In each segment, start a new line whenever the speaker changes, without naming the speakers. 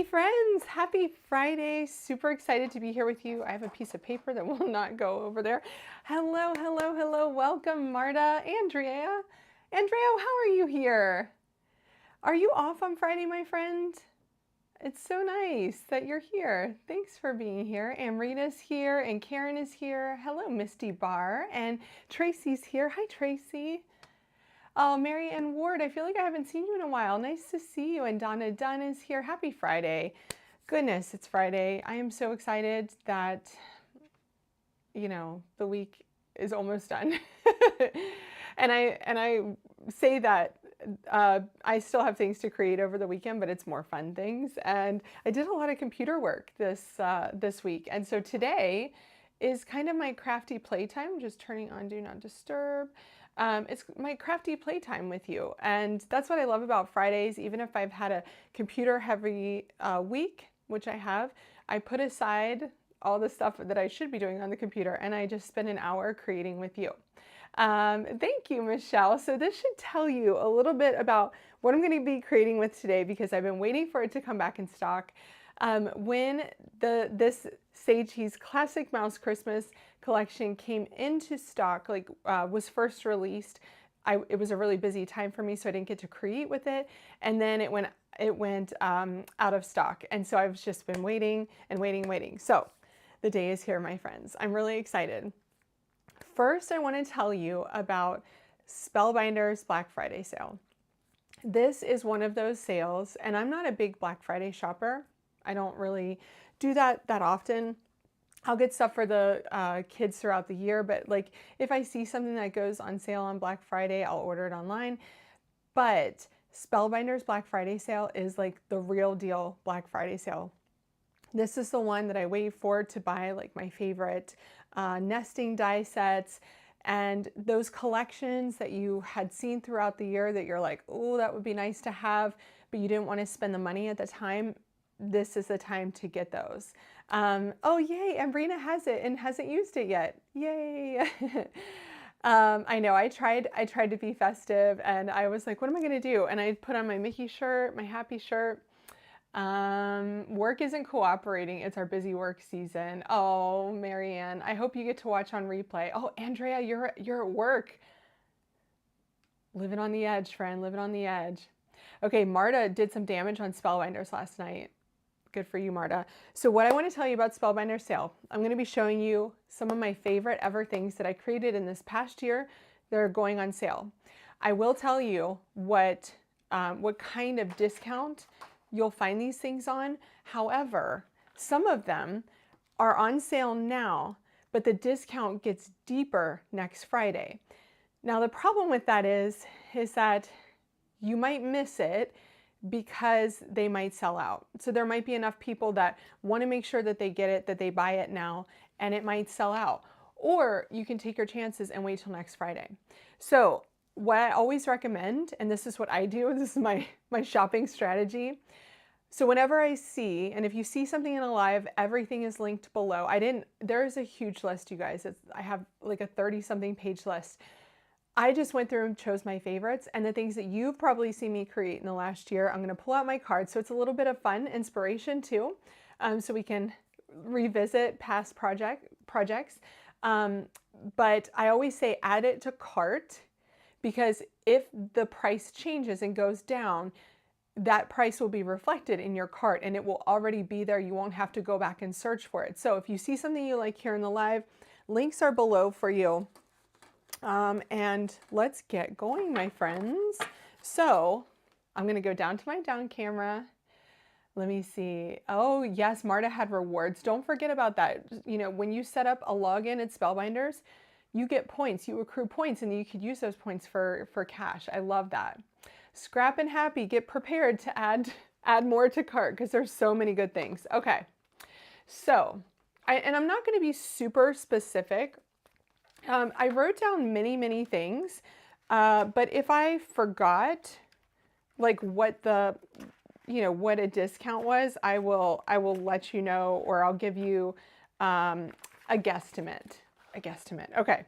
Friends, happy Friday. Super excited to be here with you. I have a piece of paper that will not go over there. Hello, hello, hello. Welcome, Marta. Andrea, how are you here? Are you off on Friday, my friend? It's so nice that you're here. Thanks for being here. Amrita's here and Karen is here. Hello, Misty Barr. And Tracy's here. Hi, Tracy. Oh, Mary Ann Ward, I feel like I haven't seen you in a while. Nice to see you. And Donna Dunn is here. Happy Friday. Goodness, it's Friday. I am so excited that, you know, the week is almost done. and I say that I still have things to create over the weekend, but it's more fun things. And I did a lot of computer work this week. And so today is kind of my crafty playtime, just turning on Do Not Disturb. It's my crafty playtime with you. And that's what I love about Fridays. Even if I've had a computer heavy week, which I have, I put aside all the stuff that I should be doing on the computer and I just spend an hour creating with you. Thank you, Michelle. So this should tell you a little bit about what I'm going to be creating with today because I've been waiting for it to come back in stock. When this Sage Cheese Classic Mouse Christmas collection came into stock, like was first released, it was a really busy time for me, so I didn't get to create with it. And then it went out of stock. And so I've just been waiting and waiting. So the day is here, my friends. I'm really excited. First, I want to tell you about Spellbinders Black Friday sale. This is one of those sales, and I'm not a big Black Friday shopper. I don't really do that often. I'll get stuff for the kids throughout the year, but like if I see something that goes on sale on Black Friday, I'll order it online. But Spellbinders Black Friday sale is like the real deal Black Friday sale. This is the one that I wait for to buy like my favorite nesting die sets and those collections that you had seen throughout the year that you're like, oh, that would be nice to have, but you didn't want to spend the money at the time. This is the time to get those. Oh, yay, Ambrina has it and hasn't used it yet. Yay. I know, I tried to be festive and I was like, what am I going to do? And I put on my Mickey shirt, my happy shirt. Work isn't cooperating. It's our busy work season. Oh, Marianne, I hope you get to watch on replay. Oh, Andrea, you're at work. Living on the edge, friend, living on the edge. Okay, Marta did some damage on Spellbinders last night. Good for you, Marta. So what I want to tell you about Spellbinders sale, I'm going to be showing you some of my favorite ever things that I created in this past year that are going on sale. I will tell you what kind of discount you'll find these things on. However, some of them are on sale now, but the discount gets deeper next Friday. Now, the problem with that is that you might miss it because they might sell out. So there might be enough people that want to make sure that they get it, that they buy it now, and it might sell out. Or you can take your chances and wait till next Friday. So what I always recommend, and this is what I do, this is my shopping strategy. So whenever I see, and if you see something in a live, everything is linked below. There is a huge list, you guys. I have like a 30-something page list. I just went through and chose my favorites, and the things that you've probably seen me create in the last year. I'm gonna pull out my cards, so it's a little bit of fun inspiration too, so we can revisit past projects. But I always say add it to cart, because if the price changes and goes down, that price will be reflected in your cart and it will already be there. You won't have to go back and search for it. So if you see something you like here in the live, links are below for you. And let's get going, my friends. So I'm going to go down to my down camera. Let me see. Oh yes, Marta had rewards. Don't forget about that. You know, when you set up a login at Spellbinders, you get points, you accrue points, and you could use those points for cash. I love that. Scrap and Happy, get prepared to add more to cart because there's so many good things. Okay, so, and I'm not going to be super specific. I wrote down many things, but if I forgot like what what a discount was, I will let you know, or I'll give you a guesstimate. Okay,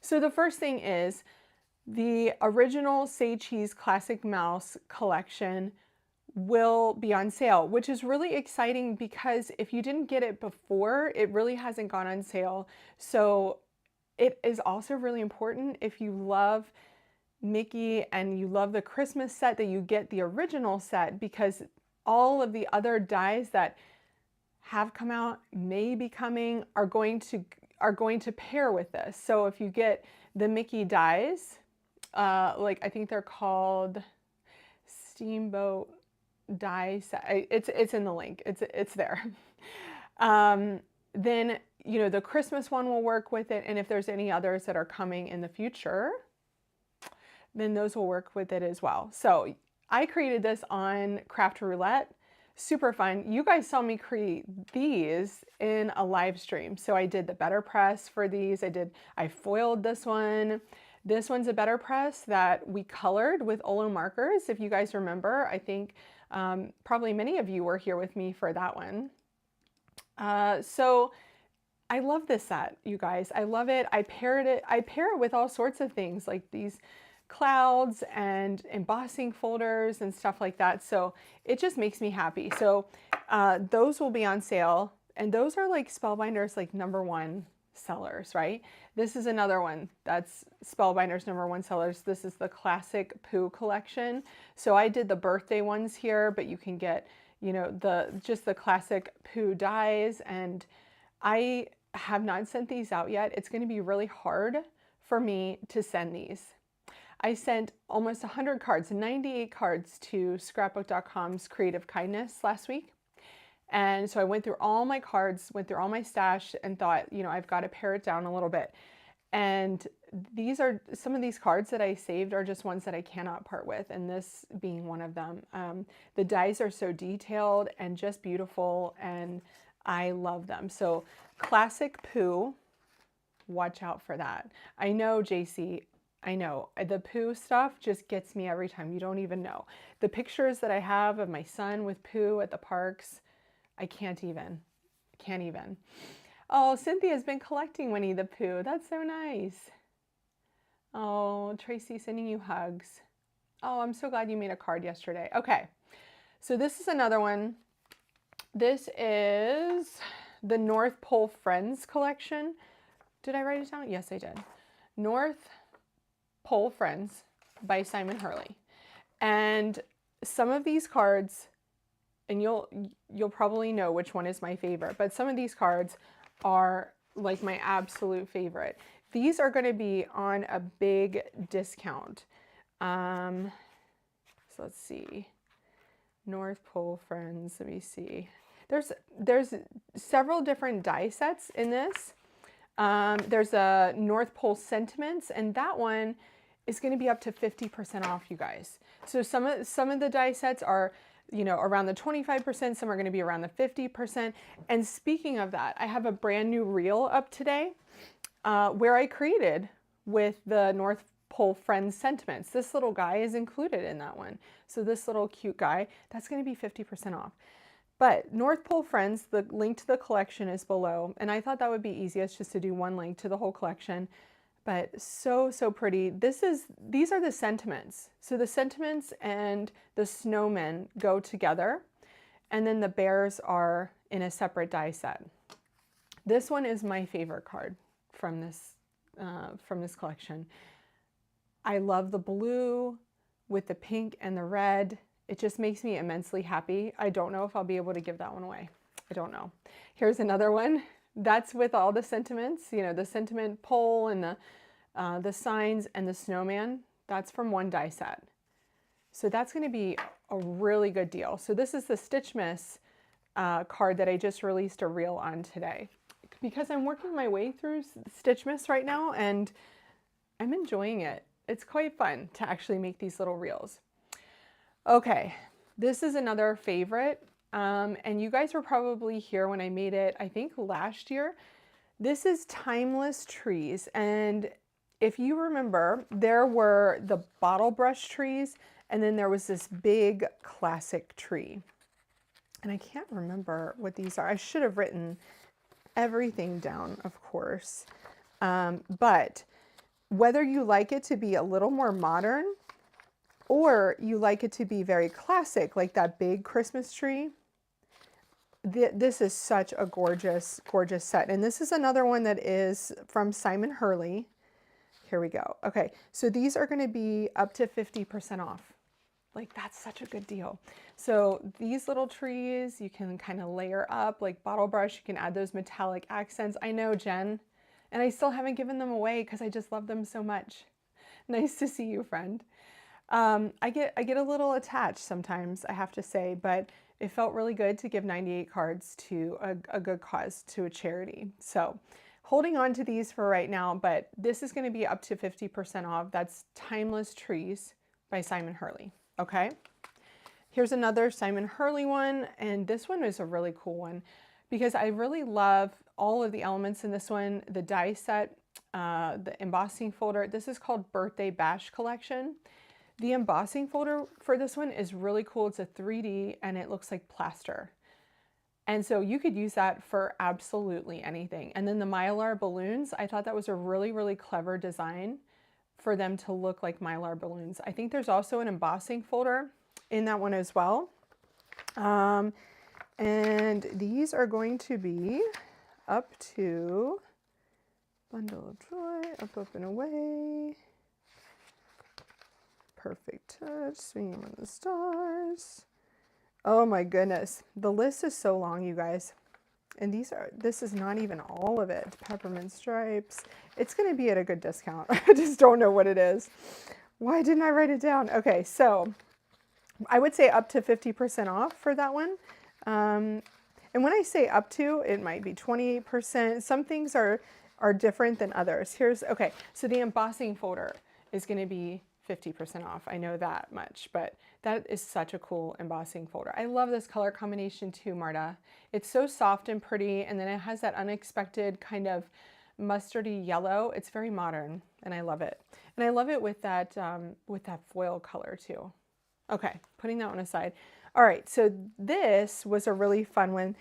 so the first thing is the original Say Cheese Classic Mouse collection will be on sale, which is really exciting because if you didn't get it before, it really hasn't gone on sale. So it is also really important, if you love Mickey and you love the Christmas set, that you get the original set, because all of the other dies that have come out, may be coming, are going to pair with this. So if you get the Mickey dies, like I think they're called Steamboat die set. It's in the link. It's there. Then the Christmas one will work with it, and if there's any others that are coming in the future, then those will work with it as well. So I created this on Craft Roulette. Super fun. You guys saw me create these in a live stream. So I did the better press for these. I foiled this one. This one's a better press that we colored with Olo markers. If you guys remember, I think probably many of you were here with me for that one. So I love this set, you guys. I love it. I pair it with all sorts of things like these clouds and embossing folders and stuff like that. So it just makes me happy. So those will be on sale, and those are like Spellbinders like #1 sellers, right? This is another one that's Spellbinders #1 sellers. This is the Classic Pooh collection. So I did the birthday ones here, but you can get just the Classic Pooh dies, and I have not sent these out yet. It's going to be really hard for me to send these. I sent almost 100 cards, 98 cards to scrapbook.com's Creative Kindness last week. And so I went through all my cards, went through all my stash, and thought, I've got to pare it down a little bit. And these are some of these cards that I saved are just ones that I cannot part with, and this being one of them. The dies are so detailed and just beautiful, and I love them. So Classic Pooh, watch out for that. I know, JC, I know. The Pooh stuff just gets me every time. You don't even know. The pictures that I have of my son with Pooh at the parks, I can't even. Oh, Cynthia's been collecting Winnie the Pooh. That's so nice. Oh, Tracy sending you hugs. Oh, I'm so glad you made a card yesterday. Okay, so this is another one. This is the North Pole Friends collection. Did I write it down? Yes, I did. North Pole Friends by Simon Hurley. And some of these cards, and you'll probably know which one is my favorite, but some of these cards are like my absolute favorite. These are going to be on a big discount. So let's see. North Pole Friends, let me see. There's several different die sets in this. There's a North Pole Sentiments, and that one is going to be up to 50% off, you guys. So some of the die sets are, you know, around the 25%, some are going to be around the 50%. And speaking of that, I have a brand new reel up today where I created with the North Pole Friends sentiments. This little guy is included in that one. So this little cute guy, that's going to be 50% off. But North Pole Friends, the link to the collection is below. And I thought that would be easiest just to do one link to the whole collection. But so, so pretty. These are the sentiments. So the sentiments and the snowmen go together. And then the bears are in a separate die set. This one is my favorite card from this collection. I love the blue with the pink and the red. It just makes me immensely happy. I don't know if I'll be able to give that one away. I don't know. Here's another one. That's with all the sentiments, you know, the sentiment pole and the signs and the snowman. That's from one die set. So that's going to be a really good deal. So this is the Stitchmas card that I just released a reel on today. Because I'm working my way through Stitchmas right now and I'm enjoying it. It's quite fun to actually make these little reels. Okay, this is another favorite, and you guys were probably here when I made it, I think last year. This is Timeless Trees, and if you remember, there were the bottle brush trees, and then there was this big classic tree. And I can't remember what these are. I should have written everything down, of course. But whether you like it to be a little more modern, or you like it to be very classic, like that big Christmas tree, this is such a gorgeous, gorgeous set. And this is another one that is from Simon Hurley. Here we go. Okay, so these are going to be up to 50% off. Like, that's such a good deal. So these little trees, you can kind of layer up like bottle brush. You can add those metallic accents. I know, Jen, and I still haven't given them away because I just love them so much. Nice to see you, friend. I get a little attached sometimes, I have to say, but it felt really good to give 98 cards to a good cause, to a charity. So holding on to these for right now, but this is going to be up to 50% off. That's Timeless Trees by Simon Hurley. Okay. Here's another Simon Hurley one, and this one is a really cool one because I really love all of the elements in this one. The die set, the embossing folder. This is called Birthday Bash Collection. The embossing folder for this one is really cool. It's a 3D and it looks like plaster. And so you could use that for absolutely anything. And then the Mylar balloons, I thought that was a really, really clever design for them to look like Mylar balloons. I think there's also an embossing folder in that one as well. And these are going to be up to Bundle of Joy, up and away. Perfect Touch, Swinging Among the Stars. Oh my goodness, the list is so long, you guys. And this is not even all of it. Peppermint Stripes. It's going to be at a good discount. I just don't know what it is. Why didn't I write it down? Okay, so I would say up to 50% off for that one. And when I say up to, it might be 28%. Some things are different than others. Okay, so the embossing folder is going to be 50% off. I know that much, but that is such a cool embossing folder. I love this color combination too, Marta. It's so soft and pretty, and then it has that unexpected kind of mustardy yellow. It's very modern, and I love it. And I love it with that foil color too. Okay, putting that one aside. All right, so this was a really fun one.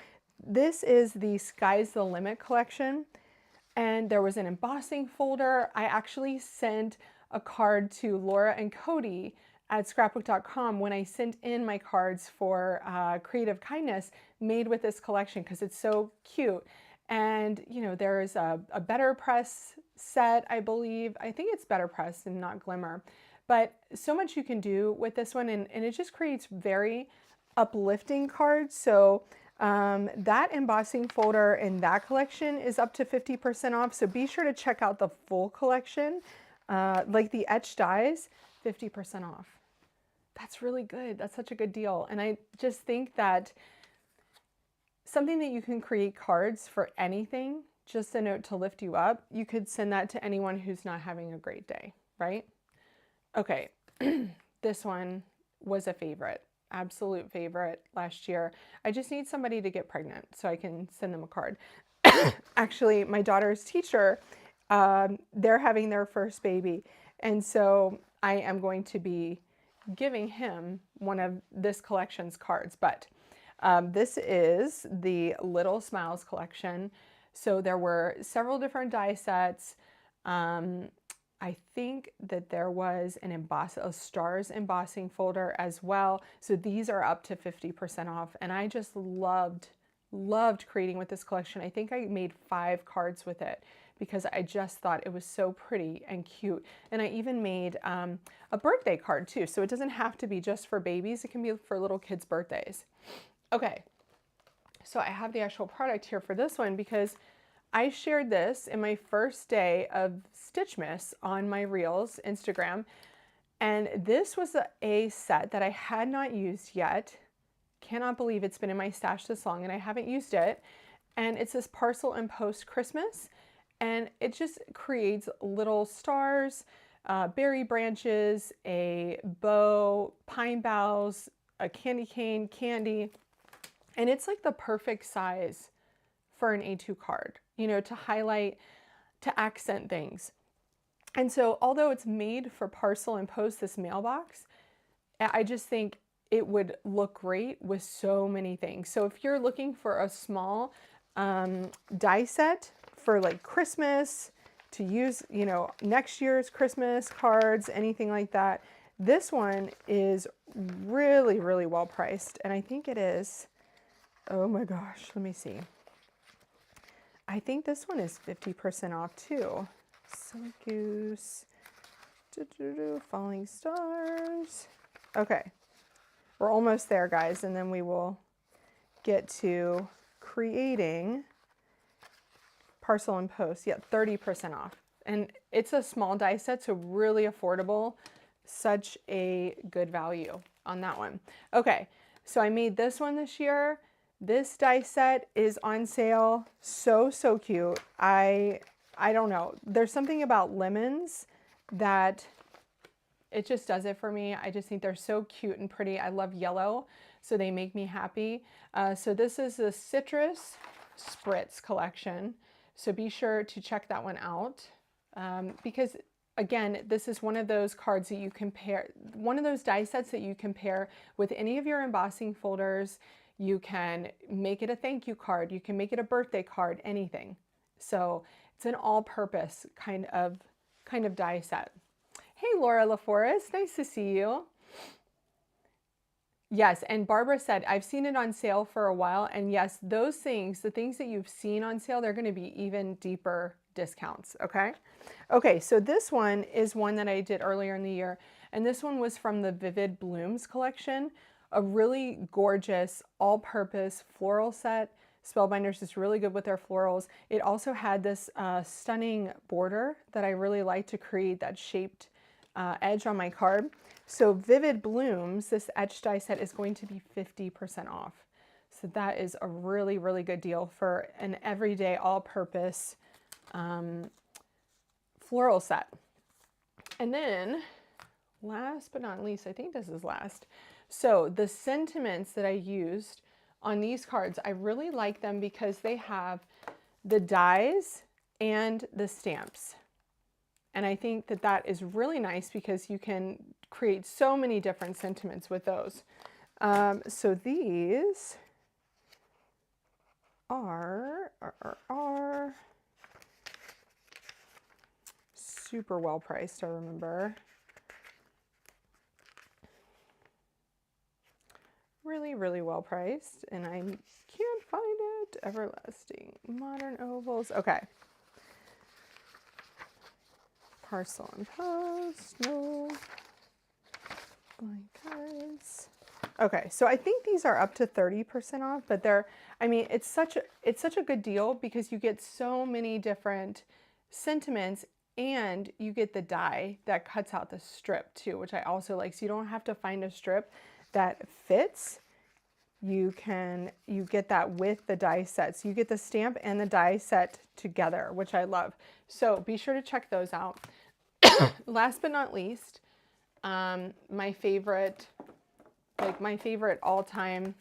This is the Sky's the Limit collection, and there was an embossing folder. I actually sent a card to Laura and Cody at scrapbook.com when I sent in my cards for Creative Kindness made with this collection because it's so cute. And you know, there's a Better Press set, I believe. I think it's Better Press and not Glimmer. But so much you can do with this one, and it just creates very uplifting cards. So that embossing folder in that collection is up to 50% off. So be sure to check out the full collection. Like the Etched dies, 50% off. That's really good. That's such a good deal. And I just think that something that you can create cards for anything, just a note to lift you up, you could send that to anyone who's not having a great day, right? Okay, this one was a favorite, absolute favorite last year. I just need somebody to get pregnant so I can send them a card. Actually, my daughter's teacher, they're having their first baby. And so I am going to be giving him one of this collection's cards. But this is the Little Smiles collection. So there were several different die sets. I think that there was a stars embossing folder as well. So these are up to 50% off. And I just loved creating with this collection. I think I made 5 cards with it because I just thought it was so pretty and cute. And I even made a birthday card too. So it doesn't have to be just for babies. It can be for little kids' birthdays. Okay, so I have the actual product here for this one because I shared this in my first day of Stitchmas on my Reels Instagram. And this was a set that I had not used yet. Cannot believe it's been in my stash this long and I haven't used it. And it's this Parcel and Post Christmas. And it just creates little stars, berry branches, a bow, pine boughs, a candy cane, candy. And it's like the perfect size for an A2 card, you know, to highlight, to accent things. And so although it's made for Parcel and Post, this mailbox, I just think it would look great with so many things. So if you're looking for a small die set for like Christmas to use, you know, next year's Christmas cards, anything like that, this one is really, really well priced. And I think it is, oh my gosh, let me see. I think this one is 50% off too. Silly Goose, Falling Stars. Okay, we're almost there, guys, and then we will get to creating Parcel and Post. Yeah, 30% off. And it's a small die set, so really affordable. Such a good value on that one. Okay, so I made this one this year. This die set is on sale. So, so cute. I don't know. There's something about lemons that it just does it for me. I just think they're so cute and pretty. I love yellow, so they make me happy. So this is the Citrus Spritz collection. So be sure to check that one out because again, this is one of those cards that you compare, one of those die sets that you compare with any of your embossing folders. You can make it a thank you card. You can make it a birthday card, anything. So it's an all-purpose kind of die set. Hey, Laura LaForest, nice to see you. Yes, and Barbara said, I've seen it on sale for a while. And yes, those things, the things that you've seen on sale, they're gonna be even deeper discounts, okay? Okay, so this one is one that I did earlier in the year. And this one was from the Vivid Blooms collection. A really gorgeous all-purpose floral set. Spellbinders is really good with their florals. It also had this stunning border that I really like to create that shaped edge on my card. So Vivid Blooms, this etched die set is going to be 50% off. So that is a really, really good deal for an everyday all-purpose floral set. And then last but not least, I think this is last. So the sentiments that I used on these cards, I really like them because they have the dies and the stamps. And I think that that is really nice because you can create so many different sentiments with those. So these are super well priced, I remember. Really, really well priced, and I can't find it. Everlasting Modern Ovals. Okay. Parcel and Post. No. Blank cards. Okay, so I think these are up to 30% off, but they're, I mean, it's such a good deal because you get so many different sentiments and you get the die that cuts out the strip too, which I also like. So you don't have to find a strip that fits. You get that with the die set. So you get the stamp and the die set together, which I love. So be sure to check those out. Last but not least, my favorite all-time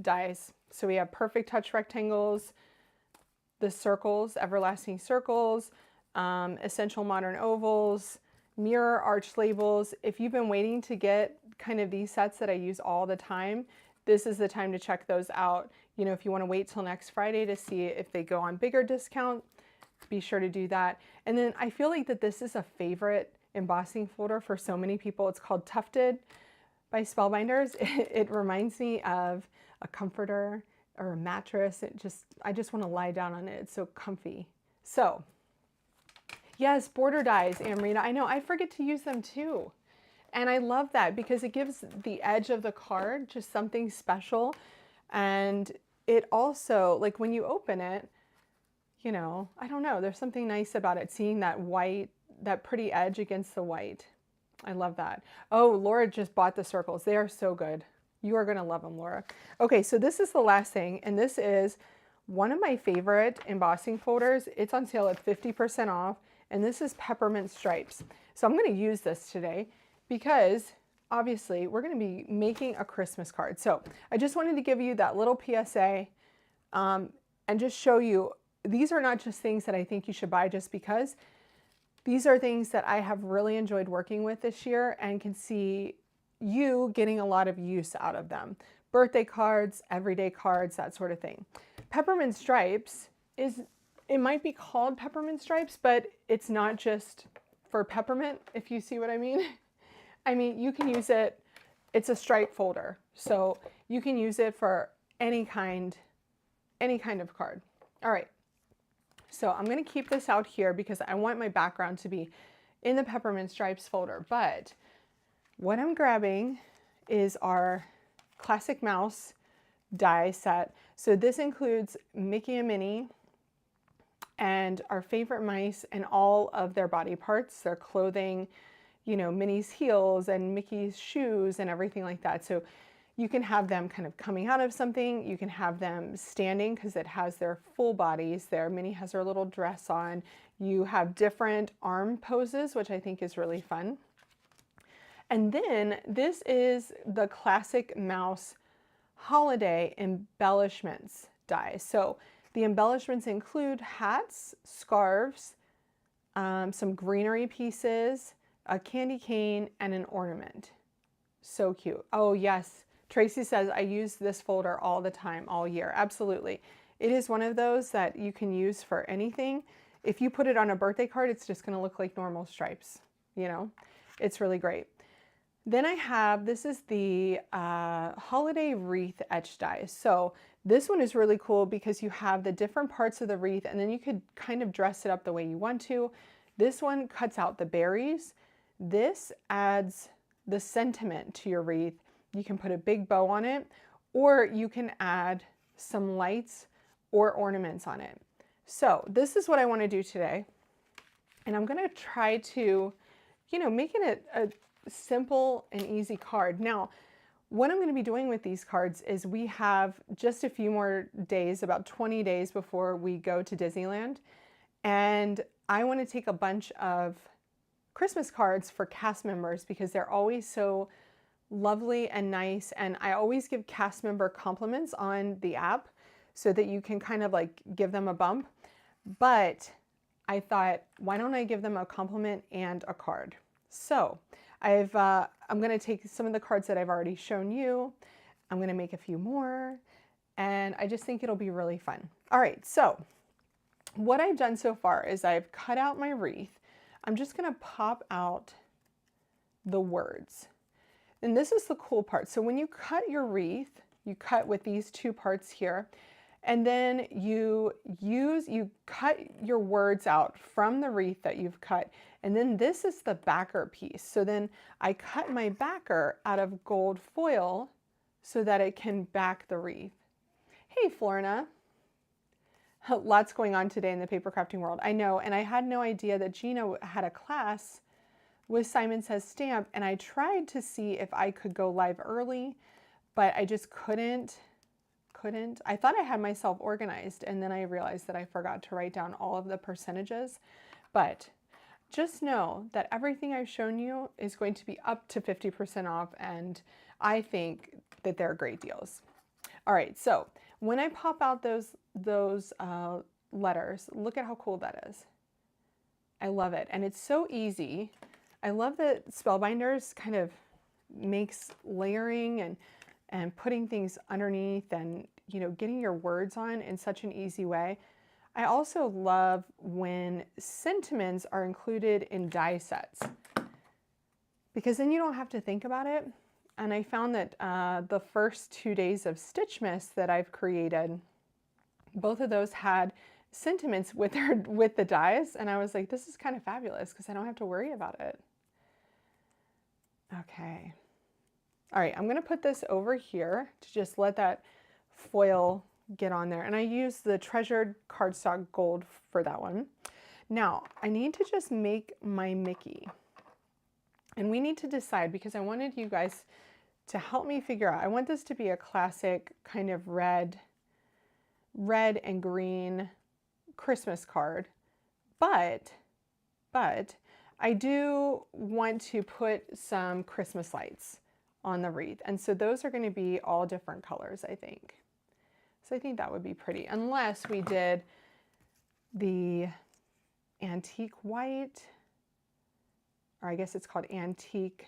dies. So we have Perfect Touch rectangles, the circles, everlasting circles, essential modern ovals, mirror arch labels. If you've been waiting to get kind of these sets that I use all the time, this is the time to check those out. You know, if you want to wait till next Friday to see if they go on bigger discount, be sure to do that. And then I feel like that this is a favorite embossing folder for so many people. It's called Tufted by Spellbinders. It reminds me of a comforter or a mattress. I just want to lie down on it. It's so comfy. So yes, border dies, Amrita. I know, I forget to use them too. And I love that because it gives the edge of the card just something special. And it also, like when you open it, you know, I don't know, there's something nice about it, seeing that white, that pretty edge against the white. I love that. Oh, Laura just bought the circles. They are so good. You are going to love them, Laura. Okay, so this is the last thing, and this is one of my favorite embossing folders. It's on sale at 50% off, and this is Peppermint Stripes. So I'm going to use this today because obviously we're going to be making a Christmas card. So I just wanted to give you that little PSA and just show you these are not just things that I think you should buy just because. These are things that I have really enjoyed working with this year and can see you getting a lot of use out of them. Birthday cards, everyday cards, that sort of thing. Peppermint Stripes it might be called Peppermint Stripes, but it's not just for peppermint, if you see what I mean. I mean, you can use it, it's a stripe folder, so you can use it for any kind of card. All right. So I'm going to keep this out here because I want my background to be in the Peppermint Stripes folder. But what I'm grabbing is our Classic Mouse die set. So this includes Mickey and Minnie and our favorite mice and all of their body parts, their clothing, you know, Minnie's heels and Mickey's shoes and everything like that. So you can have them kind of coming out of something. You can have them standing because it has their full bodies there. Minnie has her little dress on. You have different arm poses, which I think is really fun. And then this is the Classic Mouse Holiday Embellishments die. So the embellishments include hats, scarves, some greenery pieces, a candy cane, and an ornament. So cute. Oh yes. Tracy says, I use this folder all the time, all year. Absolutely. It is one of those that you can use for anything. If you put it on a birthday card, it's just going to look like normal stripes. You know, it's really great. Then I have, this is the Holiday Wreath Etched die. So this one is really cool because you have the different parts of the wreath and then you could kind of dress it up the way you want to. This one cuts out the berries. This adds the sentiment to your wreath. You can put a big bow on it, or you can add some lights or ornaments on it. So this is what I want to do today. And I'm going to try to, you know, make it a simple and easy card. Now, what I'm going to be doing with these cards is we have just a few more days, about 20 days before we go to Disneyland. And I want to take a bunch of Christmas cards for cast members because they're always so lovely and nice, and I always give cast member compliments on the app so that you can kind of like give them a bump. But I thought, why don't I give them a compliment and a card? So I'm going to take some of the cards that I've already shown you. I'm going to make a few more, and I just think it'll be really fun. All right, so what I've done so far is I've cut out my wreath. I'm just going to pop out the words. And this is the cool part. So when you cut your wreath, you cut with these two parts here, and then you cut your words out from the wreath that you've cut. And then this is the backer piece. So then I cut my backer out of gold foil so that it can back the wreath. Hey, Florna. Lots going on today in the paper crafting world. I know, and I had no idea that Gina had a class with Simon Says Stamp, and I tried to see if I could go live early, but I just couldn't. I thought I had myself organized, and then I realized that I forgot to write down all of the percentages. But just know that everything I've shown you is going to be up to 50% off, and I think that they're great deals. All right, so when I pop out those letters, look at how cool that is. I love it, and it's so easy. I love that Spellbinders kind of makes layering and putting things underneath and, you know, getting your words on in such an easy way. I also love when sentiments are included in die sets, because then you don't have to think about it. And I found that the first 2 days of Stitchmas that I've created, both of those had sentiments with the dies, and I was like, this is kind of fabulous because I don't have to worry about it. Okay. All right, I'm gonna put this over here to just let that foil get on there. And I use the Treasured cardstock gold for that one. Now, I need to just make my Mickey. And we need to decide, because I wanted you guys to help me figure out, I want this to be a classic kind of red and green Christmas card, but I do want to put some Christmas lights on the wreath. And so those are going to be all different colors, I think. So I think that would be pretty, unless we did the antique white, or I guess it's called antique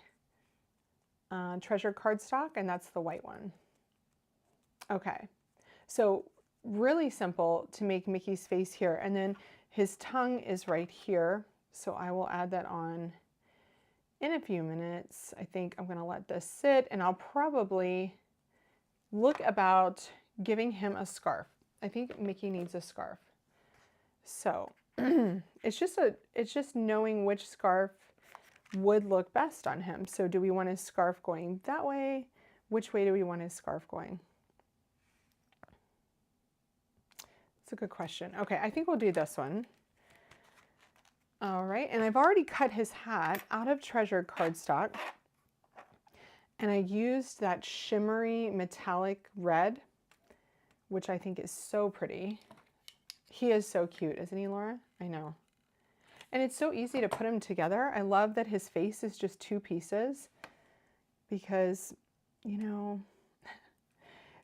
treasured cardstock, and that's the white one. Okay, so really simple to make Mickey's face here, and then his tongue is right here. So I will add that on in a few minutes. I think I'm gonna let this sit, and I'll probably look about giving him a scarf. I think Mickey needs a scarf. So it's just knowing which scarf would look best on him. So do we want his scarf going that way? Which way do we want his scarf going? It's a good question. Okay, I think we'll do this one. All right, and I've already cut his hat out of Treasured cardstock, and I used that shimmery metallic red, which I think is so pretty. He is so cute, isn't he, Laura? I know. And it's so easy to put him together. I love that his face is just 2 pieces, because, you know,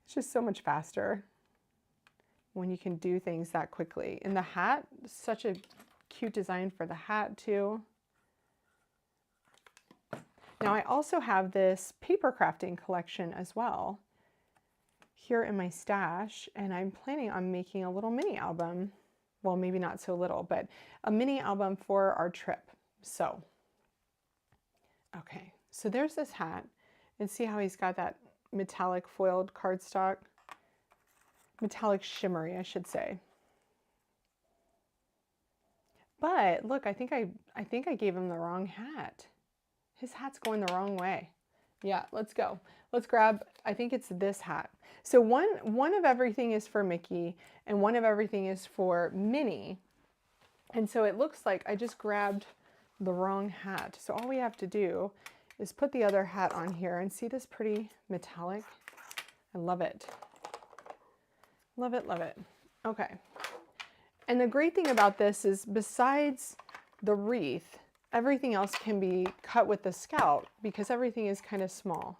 it's just so much faster when you can do things that quickly. And the hat, such a cute design for the hat too. Now I also have this paper crafting collection as well here in my stash, and I'm planning on making a little mini album. Well, maybe not so little, but a mini album for our trip. So, okay, so there's this hat, and see how he's got that metallic foiled cardstock, metallic shimmery, I should say. But look, I think I gave him the wrong hat. His hat's going the wrong way. Yeah, let's go. Let's grab, I think it's this hat. So one of everything is for Mickey, and one of everything is for Minnie. And so it looks like I just grabbed the wrong hat. So all we have to do is put the other hat on here, and see this pretty metallic? I love it. Love it, love it. Okay. And the great thing about this is, besides the wreath, everything else can be cut with the scout, because everything is kind of small.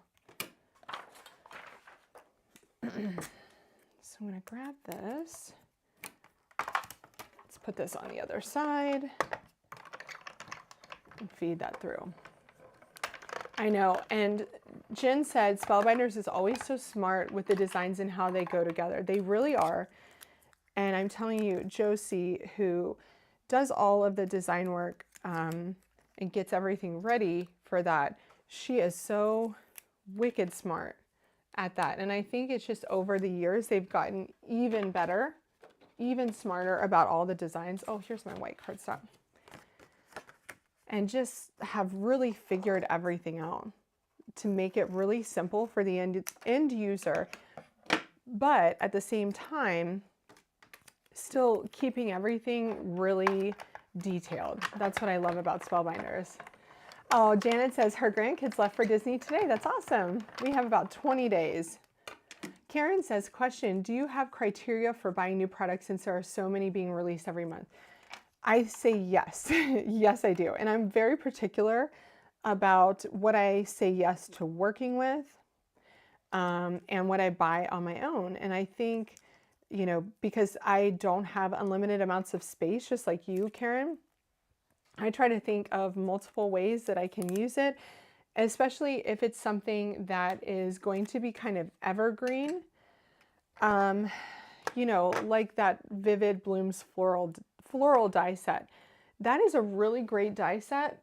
So I'm going to grab this. Let's put this on the other side and feed that through. I know, and Jen said Spellbinders is always so smart with the designs and how they go together. They really are. And I'm telling you, Josie, who does all of the design work and gets everything ready for that, she is so wicked smart at that. And I think it's just over the years, they've gotten even better, even smarter about all the designs. Oh, here's my white cardstock. And just have really figured everything out to make it really simple for the end user, but at the same time, still keeping everything really detailed. That's what I love about Spellbinders. Oh, Janet says her grandkids left for Disney today. That's awesome. We have about 20 days. Karen says, question, do you have criteria for buying new products since there are so many being released every month? I say yes. Yes, I do. And I'm very particular about what I say yes to working with, and what I buy on my own. And I think, you know, because I don't have unlimited amounts of space, just like you, Karen, I try to think of multiple ways that I can use it, especially if it's something that is going to be kind of evergreen. You know, like that Vivid Blooms floral die set. That is a really great die set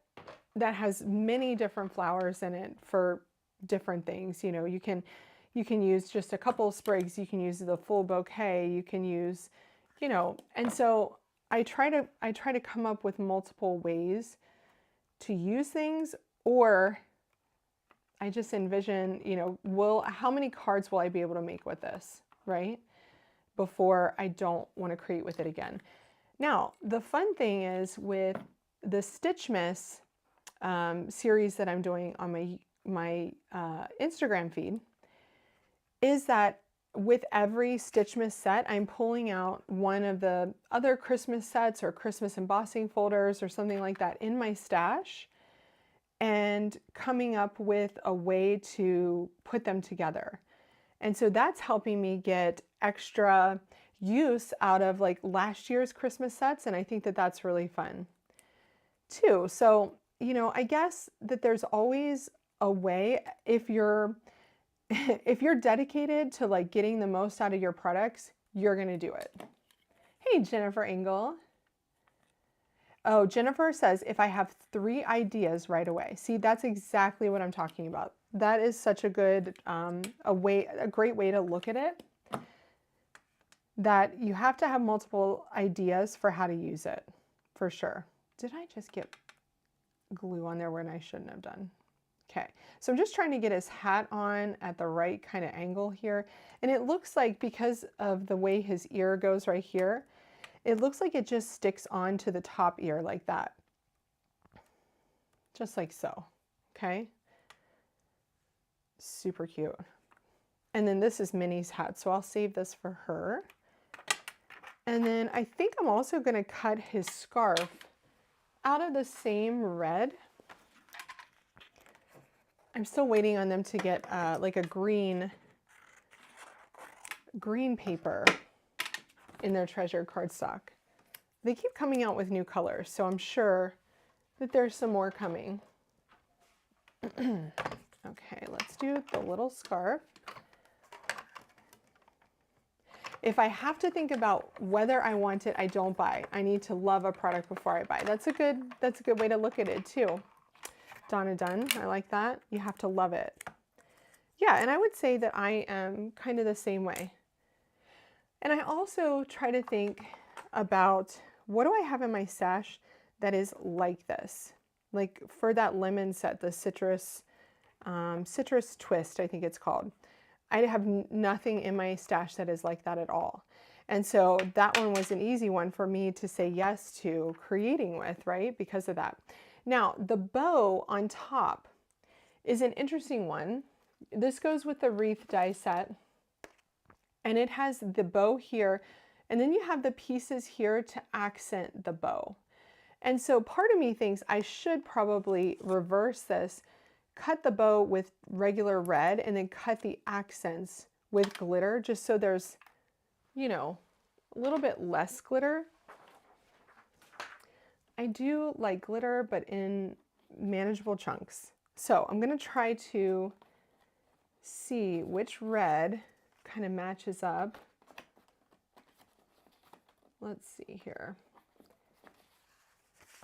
that has many different flowers in it for different things. You know, you can use just a couple of sprigs, you can use the full bouquet, you can use, you know, and so I try to come up with multiple ways to use things, or I just envision, you know, how many cards will I be able to make with this, right? Before I don't want to create with it again. Now, the fun thing is with the Stitchmas series that I'm doing on my Instagram feed, is that with every Stitchmas set, I'm pulling out one of the other Christmas sets or Christmas embossing folders or something like that in my stash and coming up with a way to put them together. And so that's helping me get extra use out of like last year's Christmas sets. And I think that that's really fun too. So, you know, I guess that there's always a way, if you're dedicated to like getting the most out of your products, you're going to do it. Hey, Jennifer Engel. Oh, Jennifer says, if I have 3 ideas right away. See, that's exactly what I'm talking about. That is such a good, a great way to look at it, that you have to have multiple ideas for how to use it, for sure. Did I just get glue on there when I shouldn't have done? Okay, so I'm just trying to get his hat on at the right kind of angle here. And it looks like, because of the way his ear goes right here, it looks like it just sticks onto the top ear like that. Just like so, okay? Super cute. And then this is Minnie's hat, so I'll save this for her. And then I think I'm also gonna cut his scarf out of the same red. I'm still waiting on them to get like a green paper in their treasured cardstock. They keep coming out with new colors, so I'm sure that there's some more coming. Okay, let's do the little scarf. If I have to think about whether I want it, I don't buy. I need to love a product before I buy. That's a good way to look at it too. Donna Dunn, I like that. You have to love it. Yeah, and I would say that I am kind of the same way. And I also try to think about, what do I have in my stash that is like this? Like for that lemon set, the citrus twist, I think it's called. I have nothing in my stash that is like that at all. And so that one was an easy one for me to say yes to creating with, right? Because of that. Now, the bow on top is an interesting one. This goes with the Wreath die set, and it has the bow here, and then you have the pieces here to accent the bow. And so part of me thinks I should probably reverse this, cut the bow with regular red, and then cut the accents with glitter, just so there's, you know, a little bit less glitter. I do like glitter, but in manageable chunks. So I'm gonna try to see which red kind of matches up. Let's see here.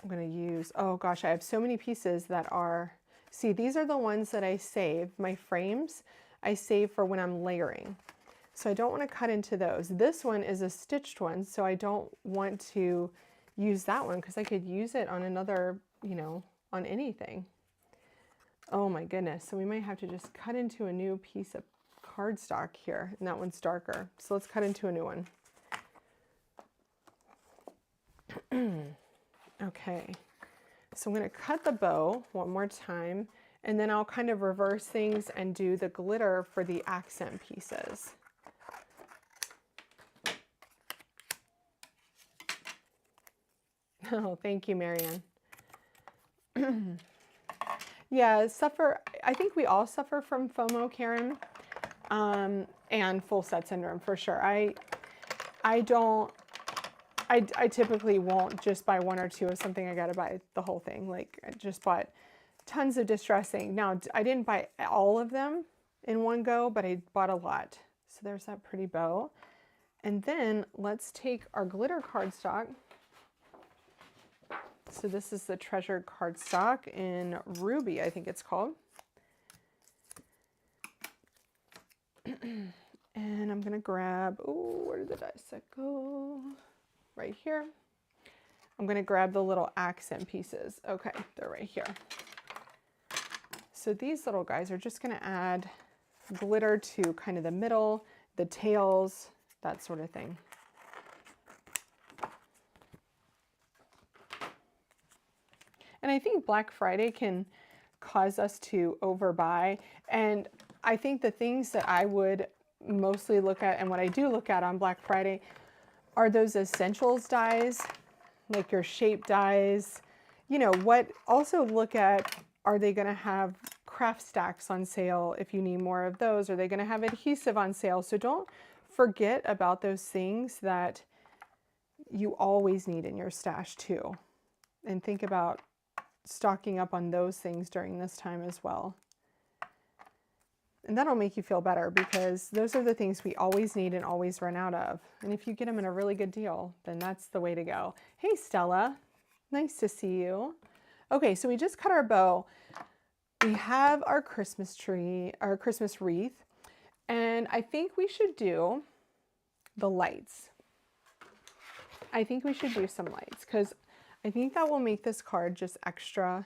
I'm gonna use, oh gosh, I have so many pieces that are, see, these are the ones that I save. My frames, I save for when I'm layering. So I don't want to cut into those. This one is a stitched one, so I don't want to use that one because I could use it on another, you know, on anything. Oh my goodness. So we might have to just cut into a new piece of cardstock here, and that one's darker. So let's cut into a new one. Okay. So I'm going to cut the bow one more time, and then I'll kind of reverse things and do the glitter for the accent pieces. Oh, thank you, Marianne. Yeah, I think we all suffer from FOMO, Karen, and full set syndrome for sure. I typically won't just buy one or two of something. I got to buy the whole thing. Like, I just bought tons of distressing. Now, I didn't buy all of them in one go, but I bought a lot. So there's that pretty bow. And then let's take our glitter cardstock. So this is the Treasured cardstock in Ruby, I think it's called. And I'm gonna grab, oh, where did the die set go? Right here. I'm gonna grab the little accent pieces. Okay, they're right here. So these little guys are just gonna add glitter to kind of the middle, the tails, that sort of thing. And I think Black Friday can cause us to overbuy. And I think the things that I would mostly look at, and what I do look at on Black Friday, are those essentials dies, like your shape dies. You know, also look at, are they gonna have craft stacks on sale if you need more of those? Are they gonna have adhesive on sale? So don't forget about those things that you always need in your stash too. And think about stocking up on those things during this time as well. And that'll make you feel better because those are the things we always need and always run out of. And if you get them in a really good deal, then that's the way to go. Hey, Stella, nice to see you. Okay, so we just cut our bow. We have our Christmas tree, our Christmas wreath, and I think we should do the lights. I think we should do some lights because I think that will make this card just extra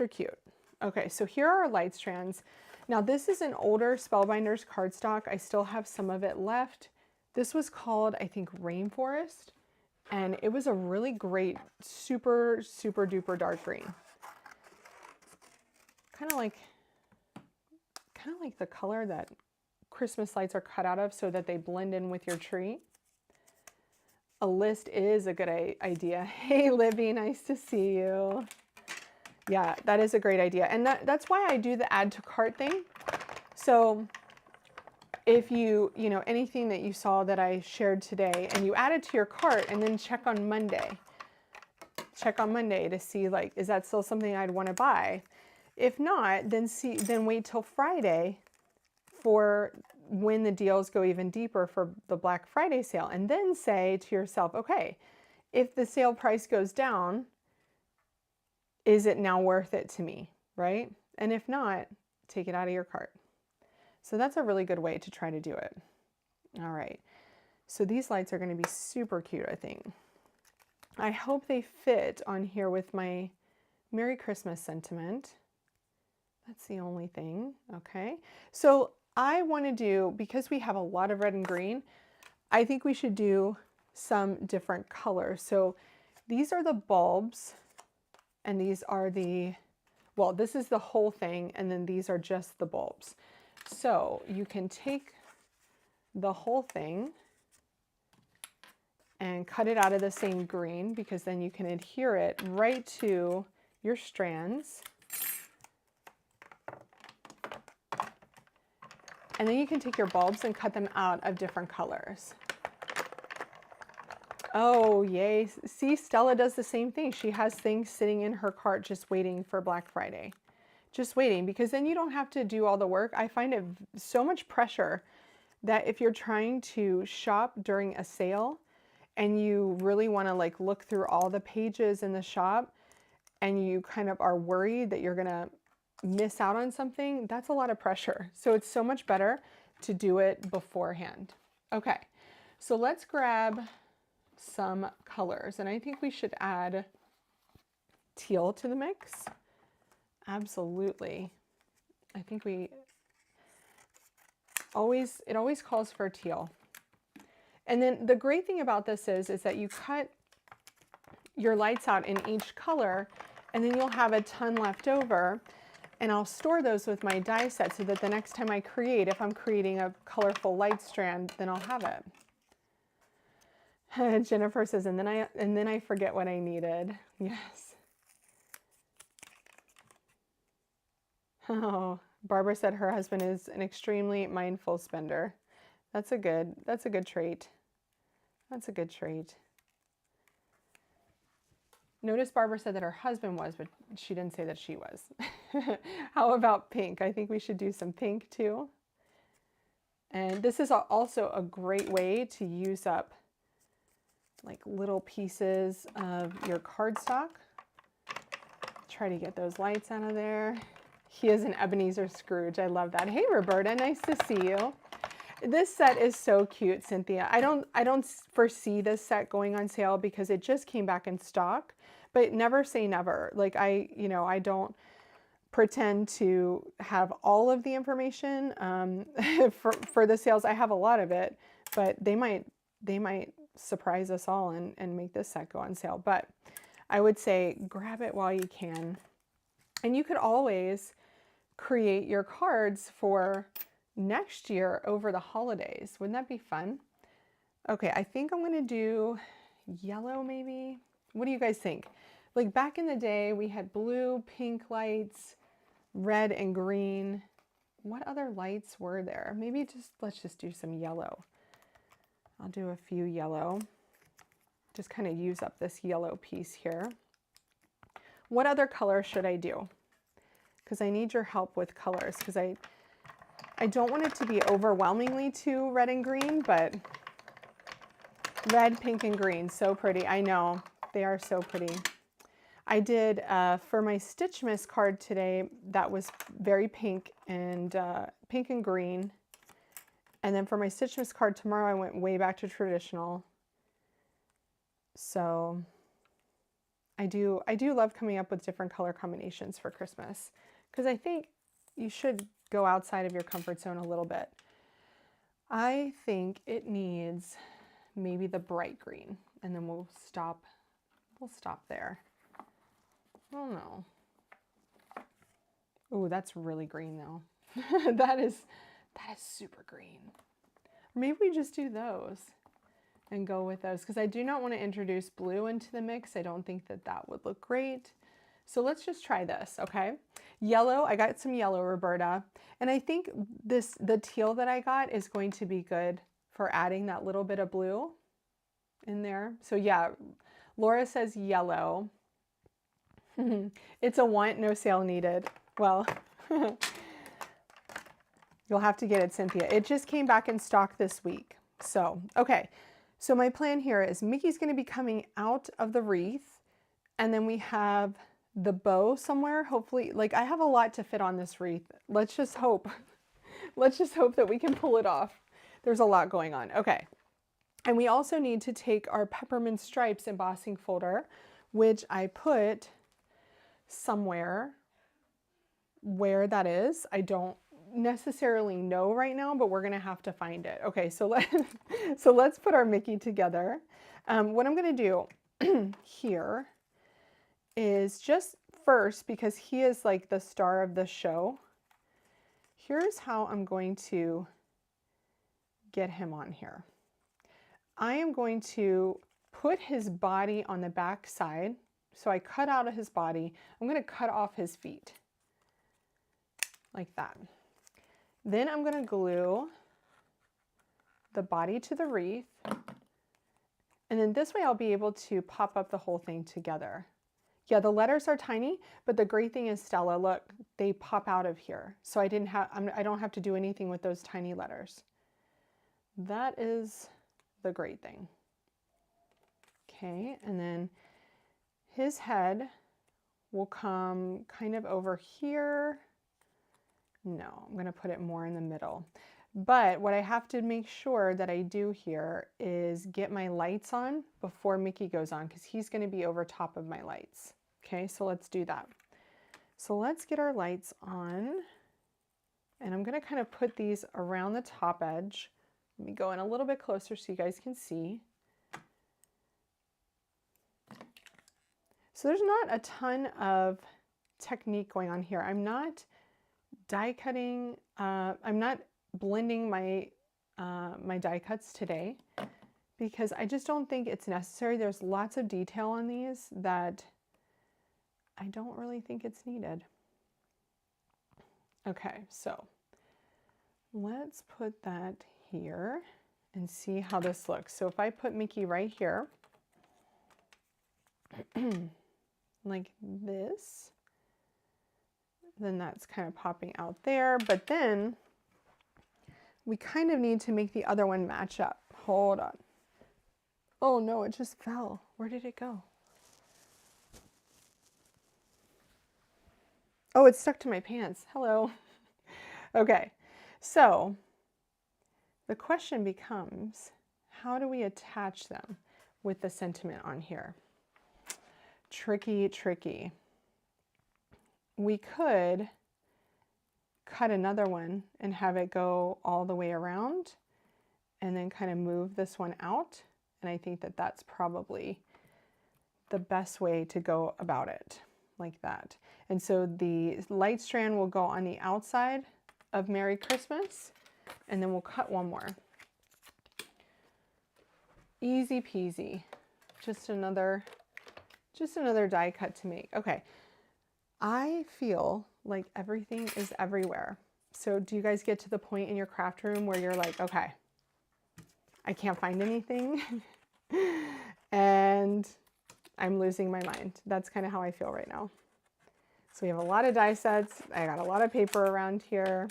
cute. Okay, so here are our light strands. Now this is an older Spellbinders cardstock. I still have some of it left. This was called, I think, Rainforest, and it was a really great, super, super duper dark green. Kind of like the color that Christmas lights are cut out of so that they blend in with your tree. A list is a good idea. Hey, Libby, nice to see you. Yeah, that is a great idea. And that's why I do the add to cart thing. So if you know, anything that you saw that I shared today and you add it to your cart and then check on Monday to see, like, is that still something I'd want to buy? If not, then wait till Friday for when the deals go even deeper for the Black Friday sale, and then say to yourself, okay, if the sale price goes down, is it now worth it to me, right? And if not, take it out of your cart. So that's a really good way to try to do it. All right, so these lights are going to be super cute, I think. I hope they fit on here with my Merry Christmas sentiment. That's the only thing. Okay, so I want to do, because we have a lot of red and green, I think we should do some different colors. So these are the bulbs, and these are the, well, this is the whole thing, and then these are just the bulbs. So you can take the whole thing and cut it out of the same green, because then you can adhere it right to your strands. And then you can take your bulbs and cut them out of different colors. Oh, yay. See, Stella does the same thing. She has things sitting in her cart just waiting for Black Friday. Just waiting, because then you don't have to do all the work. I find it so much pressure that if you're trying to shop during a sale and you really want to like look through all the pages in the shop and you kind of are worried that you're going to miss out on something, that's a lot of pressure. So it's so much better to do it beforehand. Okay, so let's grab some colors, and I think we should add teal to the mix. Absolutely. I think it always calls for teal. And then the great thing about this is that you cut your lights out in each color, and then you'll have a ton left over. And I'll store those with my die set so that the next time I create, if I'm creating a colorful light strand, then I'll have it. Jennifer says, and then I forget what I needed. Yes. Oh, Barbara said her husband is an extremely mindful spender. That's a good trait. That's a good trait. Notice Barbara said that her husband was, but she didn't say that she was. How about pink? I think we should do some pink too. And this is also a great way to use up like little pieces of your cardstock. Try to get those lights out of there. He is an Ebenezer Scrooge. I love that. Hey, Roberta, nice to see you. This set is so cute, Cynthia. I don't foresee this set going on sale because it just came back in stock, but never say never. Like I don't pretend to have all of the information for the sales. I have a lot of it, but they might surprise us all and make this set go on sale. But I would say grab it while you can. And you could always create your cards for next year over the holidays. Wouldn't that be fun? Okay, I think I'm going to do yellow maybe. What do you guys think? Like back in the day, we had blue, pink lights, red and green. What other lights were there? Maybe let's just do some yellow. I'll do a few yellow. Just kind of use up this yellow piece here. What other color should I do? Because I need your help with colors, because I don't want it to be overwhelmingly too red and green, but red, pink, and green, so pretty. I know, they are so pretty. I did, for my Stitchmas card today, that was very pink and green. And then for my Stitchmas card tomorrow, I went way back to traditional. So I do love coming up with different color combinations for Christmas, because I think you should go outside of your comfort zone a little bit. I think it needs maybe the bright green, and then we'll stop there. I don't know. Ooh, that's really green though. that is super green. Maybe we just do those and go with those, because I do not want to introduce blue into the mix. I don't think that would look great. So let's just try this, okay? Yellow, I got some yellow, Roberta. And I think the teal that I got is going to be good for adding that little bit of blue in there. So yeah, Laura says yellow. It's a want, no sale needed. Well, you'll have to get it, Cynthia. It just came back in stock this week. So, okay. So my plan here is Mickey's going to be coming out of the wreath, and then we have the bow somewhere, hopefully. Like, I have a lot to fit on this wreath. Let's just hope. Let's just hope that we can pull it off. There's a lot going on. Okay. And we also need to take our Peppermint Stripes embossing folder, which I put somewhere. Where that is, I don't necessarily know right now, but we're going to have to find it. Okay, so let's put our Mickey together. What I'm going to do here is just first, because he is like the star of the show, here's how I'm going to get him on here. I am going to put his body on the back side. So I cut out of his body. I'm going to cut off his feet like that. Then I'm going to glue the body to the wreath. And then this way I'll be able to pop up the whole thing together. Yeah, the letters are tiny, but the great thing is, Stella, look, they pop out of here. So I don't have to do anything with those tiny letters. That is the great thing. Okay, and then his head will come kind of over here. No, I'm going to put it more in the middle. But what I have to make sure that I do here is get my lights on before Mickey goes on, because he's going to be over top of my lights. Okay, so let's do that. So let's get our lights on. And I'm going to kind of put these around the top edge. Let me go in a little bit closer so you guys can see. So there's not a ton of technique going on here. I'm not die cutting, I'm not blending my my die cuts today. because I just don't think it's necessary. There's lots of detail on these that I don't really think it's needed. Okay, so let's put that here and see how this looks. So if I put Mickey right here, like this, then that's kind of popping out there. But then we kind of need to make the other one match up. Hold on. Oh no, it just fell. Where did it go? Oh, it's stuck to my pants. Hello. Okay, so the question becomes, how do we attach them with the sentiment on here? Tricky, tricky. We could cut another one and have it go all the way around and then kind of move this one out. And I think that that's probably the best way to go about it, like that. And so the light strand will go on the outside of Merry Christmas, and then we'll cut one more. Easy peasy. Just another die cut to make. Okay. I feel like everything is everywhere. So do you guys get to the point in your craft room where you're like, okay, I can't find anything and I'm losing my mind? That's kind of how I feel right now. So we have a lot of die sets. I got a lot of paper around here.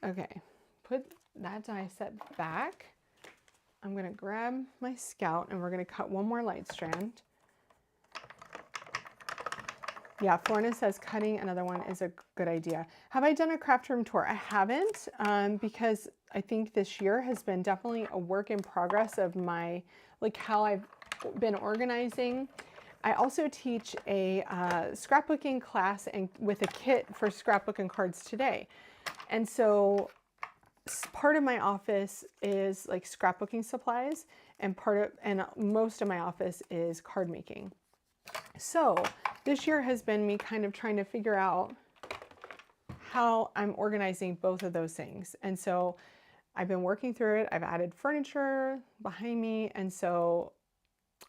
Okay, put that die set back. I'm going to grab my Scout and we're going to cut one more light strand. Yeah, Florna says cutting another one is a good idea. Have I done a craft room tour? I haven't, because I think this year has been definitely a work in progress of my, like how I've been organizing. I also teach a scrapbooking class and with a kit for scrapbooking cards today. And so part of my office is like scrapbooking supplies and most of my office is card making. So this year has been me kind of trying to figure out how I'm organizing both of those things. And so I've been working through it. I've added furniture behind me. And so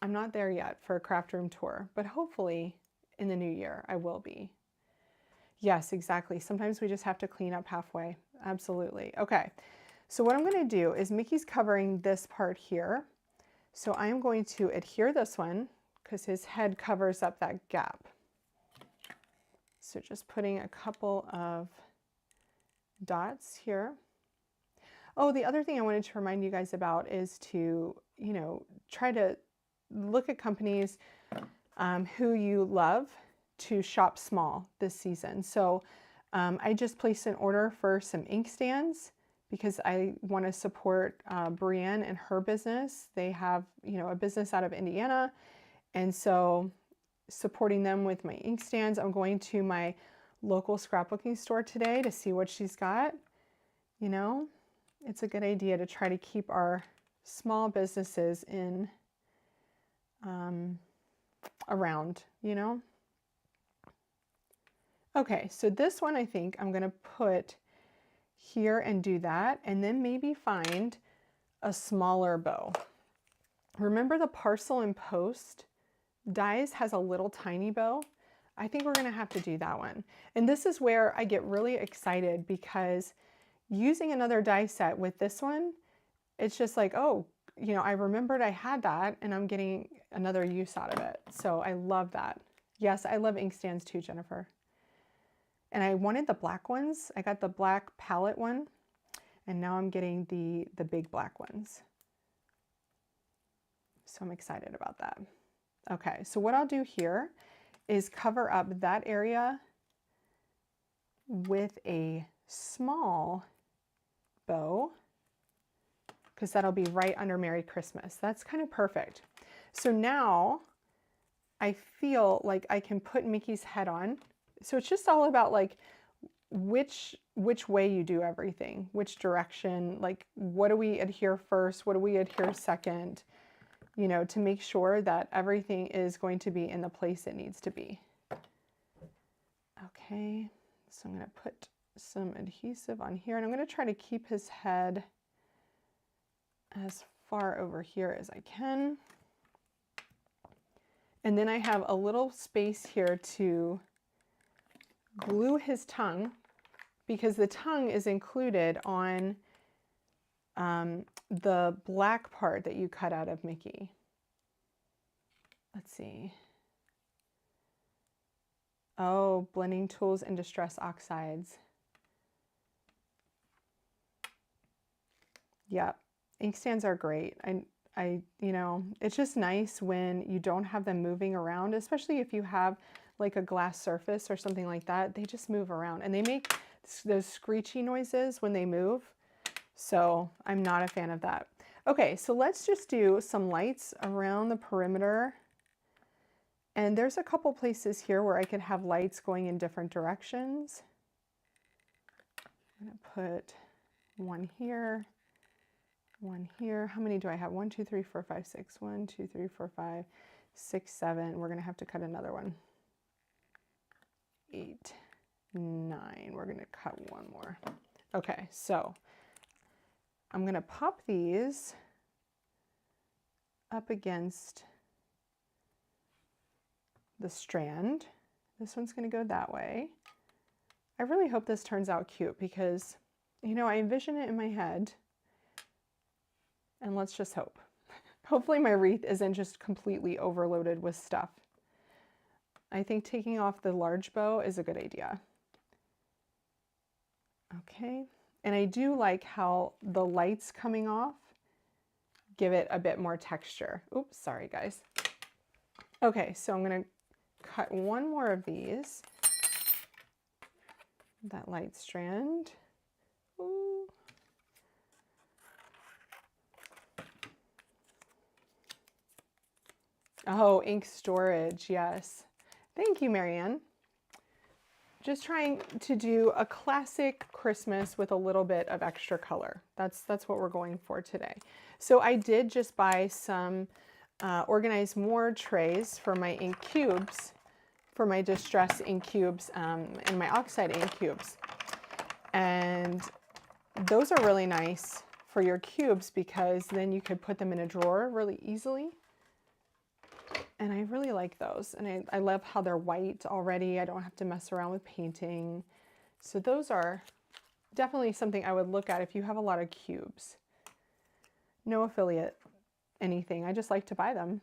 I'm not there yet for a craft room tour, but hopefully in the new year I will be. Yes, exactly. Sometimes we just have to clean up halfway. Absolutely. Okay. So what I'm going to do is Mickey's covering this part here. So I am going to adhere this one because his head covers up that gap. So just putting a couple of dots here. Oh, the other thing I wanted to remind you guys about is to, try to look at companies who you love to shop small this season. So I just placed an order for some ink stands because I want to support Brienne and her business. They have, a business out of Indiana. And so supporting them with my ink stands. I'm going to my local scrapbooking store today to see what she's got. It's a good idea to try to keep our small businesses in around, Okay, so this one I think I'm going to put here and do that, and then maybe find a smaller bow. Remember the Parcel and Post dies has a little tiny bow? I think we're going to have to do that one. And this is where I get really excited because using another die set with this one, it's just like, oh, I remembered I had that and I'm getting another use out of it. So I love that. Yes, I love ink stands too, Jennifer. And I wanted the black ones. I got the black palette one and now I'm getting the big black ones. So I'm excited about that. Okay, so what I'll do here is cover up that area with a small bow because that'll be right under Merry Christmas. That's kind of perfect. So now I feel like I can put Mickey's head on. So it's just all about like which way you do everything, which direction, like what do we adhere first, what do we adhere second, to make sure that everything is going to be in the place it needs to be. Okay, so I'm going to put some adhesive on here and I'm going to try to keep his head as far over here as I can. And then I have a little space here to glue his tongue, because the tongue is included on the black part that you cut out of Mickey. Let's see. Oh, blending tools and distress oxides. Yep, inkstands are great. You know, it's just nice when you don't have them moving around, especially if you have like a glass surface or something like that. They just move around and they make those screechy noises when they move. So I'm not a fan of that. Okay, so let's just do some lights around the perimeter. And there's a couple places here where I could have lights going in different directions. I'm gonna put one here, one here. How many do I have? 1, 2, 3, 4, 5, 6. 1, 2, 3, 4, 5, 6, 7. We're gonna have to cut another one. 8, 9. We're gonna cut one more. Okay, so I'm gonna pop these up against the strand. This one's gonna go that way. I really hope this turns out cute because, you know, I envision it in my head, and let's just hope. Hopefully my wreath isn't just completely overloaded with stuff. I think taking off the large bow is a good idea. Okay, and I do like how the lights coming off give it a bit more texture. Oops, sorry guys. Okay, so I'm gonna cut one more of these. That light strand. Ooh. Oh, ink storage, yes. Thank you, Marianne. Just trying to do a classic Christmas with a little bit of extra color. That's what we're going for today. So I did just buy some Organize More trays for my ink cubes, for my distress ink cubes and my oxide ink cubes. And those are really nice for your cubes because then you could put them in a drawer really easily. And I really like those. And I love how they're white already. I don't have to mess around with painting. So those are definitely something I would look at if you have a lot of cubes. No affiliate anything. I just like to buy them.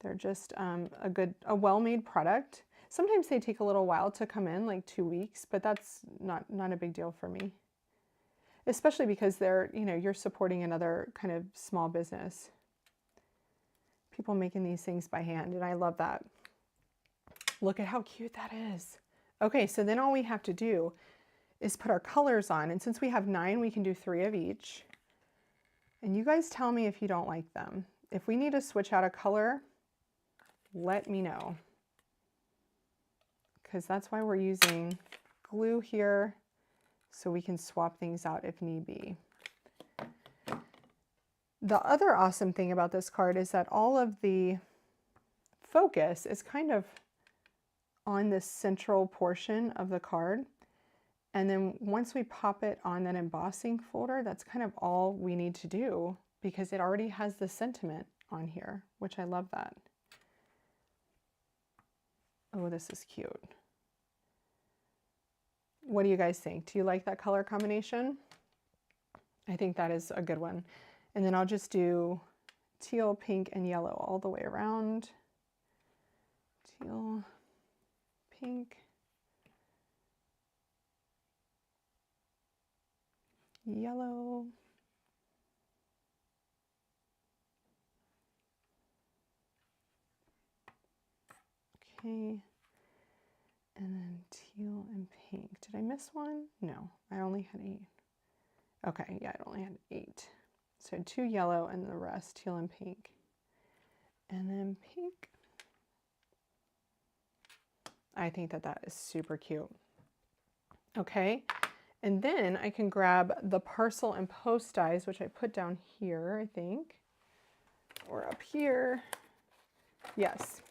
They're just a well-made product. Sometimes they take a little while to come in, like 2 weeks, but that's not a big deal for me. Especially because they're, you know, you're supporting another kind of small business. People making these things by hand, and I love that. Look at how cute that is. Okay, so then all we have to do is put our colors on, and since we have 9, we can do 3 of each. And you guys tell me if you don't like them. If we need to switch out a color, let me know. Because that's why we're using glue here, so we can swap things out if need be. The other awesome thing about this card is that all of the focus is kind of on this central portion of the card. And then once we pop it on that embossing folder, that's kind of all we need to do because it already has the sentiment on here, which I love that. Oh, this is cute. What do you guys think? Do you like that color combination? I think that is a good one. And then I'll just do teal, pink, and yellow all the way around. Teal, pink, yellow. Okay. And then teal and pink. Did I miss one? No, I only had 8. Okay, yeah, I only had 8. So 2 yellow and the rest teal and pink. And then pink. I think that that is super cute. Okay, and then I can grab the parcel and post dies, which I put down here, I think, or up here. Yes.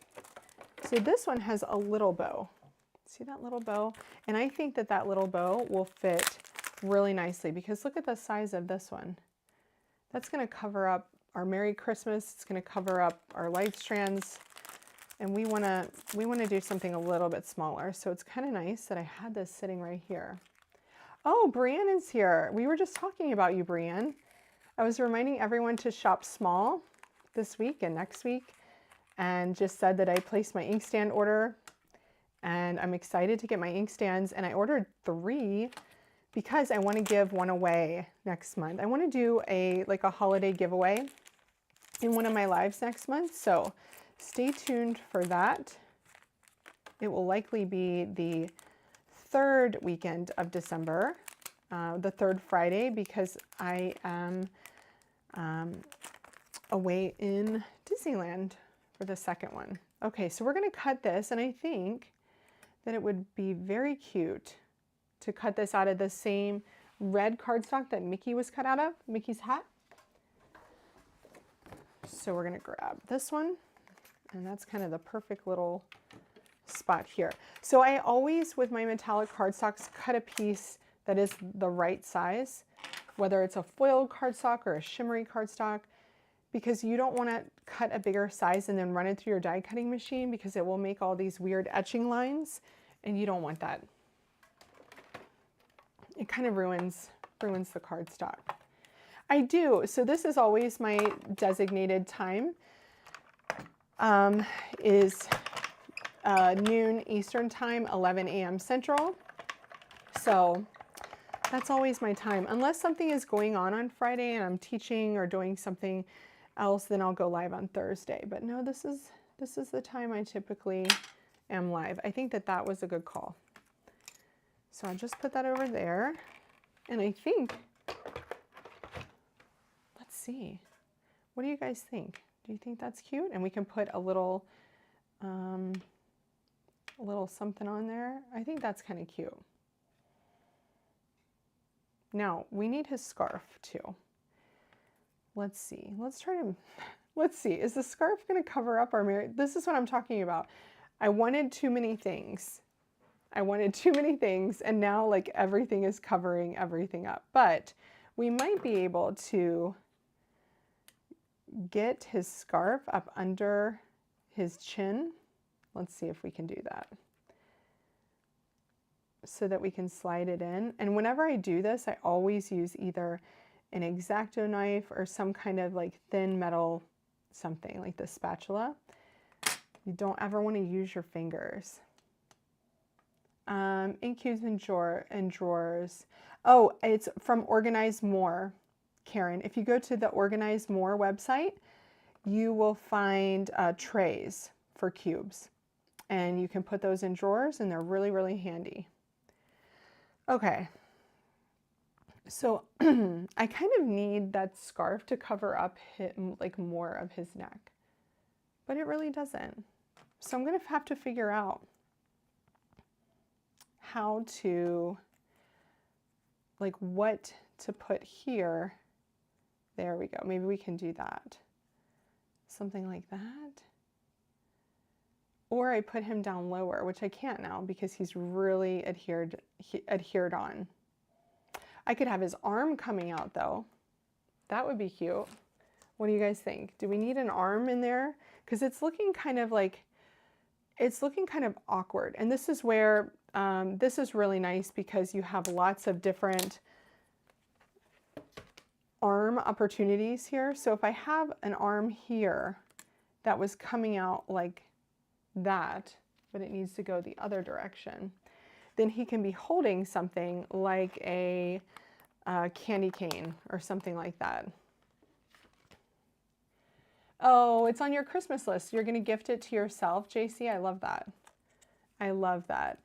So this one has a little bow. See that little bow? And I think that that little bow will fit really nicely because look at the size of this one. That's going to cover up our Merry Christmas. It's going to cover up our light strands. And we want to do something a little bit smaller. So it's kind of nice that I had this sitting right here. Oh, Brienne is here. We were just talking about you, Brienne. I was reminding everyone to shop small this week and next week, and just said that I placed my inkstand order, and I'm excited to get my inkstands. And I ordered 3 because I want to give one away next month. I want to do like a holiday giveaway in one of my lives next month. So stay tuned for that. It will likely be the 3rd weekend of December, the 3rd Friday, because I am away in Disneyland for the 2nd one. Okay, so we're going to cut this, and I think that it would be very cute to cut this out of the same red cardstock that Mickey was cut out of, Mickey's hat. So we're going to grab this one, and that's kind of the perfect little spot here. So I always, with my metallic cardstocks, cut a piece that is the right size, whether it's a foiled cardstock or a shimmery cardstock, because you don't want to cut a bigger size and then run it through your die cutting machine, because it will make all these weird etching lines, and you don't want that. It kind of ruins the cardstock. I do. So this is always my designated time, is noon Eastern time, 11 a.m. Central. So that's always my time. Unless something is going on Friday and I'm teaching or doing something else, then I'll go live on Thursday. But no, this is the time I typically am live. I think that was a good call. So I'll just put that over there. And I think, let's see, what do you guys think? Do you think that's cute? And we can put a little something on there. I think that's kind of cute. Now we need his scarf too. Let's see. Let's see. Is the scarf going to cover up our Merry? This is what I'm talking about. I wanted too many things. And now like everything is covering everything up. But we might be able to get his scarf up under his chin. Let's see if we can do that, so that we can slide it in. And whenever I do this, I always use either an X-Acto knife or some kind of like thin metal something like the spatula. You don't ever want to use your fingers. Ink cubes and drawers. Oh, it's from Organize More, Karen. If you go to the Organize More website, you will find trays for cubes, and you can put those in drawers, and they're really, really handy. Okay, so I kind of need that scarf to cover up like more of his neck, but it really doesn't. So I'm going to have to figure out how to, like, what to put here. There we go. Maybe we can do that. Something like that. Or I put him down lower, which I can't now because he's really adhered on. I could have his arm coming out though. That would be cute. What do you guys think? Do we need an arm in there? Because it's looking kind of like, it's looking kind of awkward. And this is where, this is really nice because you have lots of different arm opportunities here. So if I have an arm here that was coming out like that, but it needs to go the other direction, then he can be holding something like a candy cane or something like that. Oh, it's on your Christmas list. You're going to gift it to yourself, JC. I love that. I love that.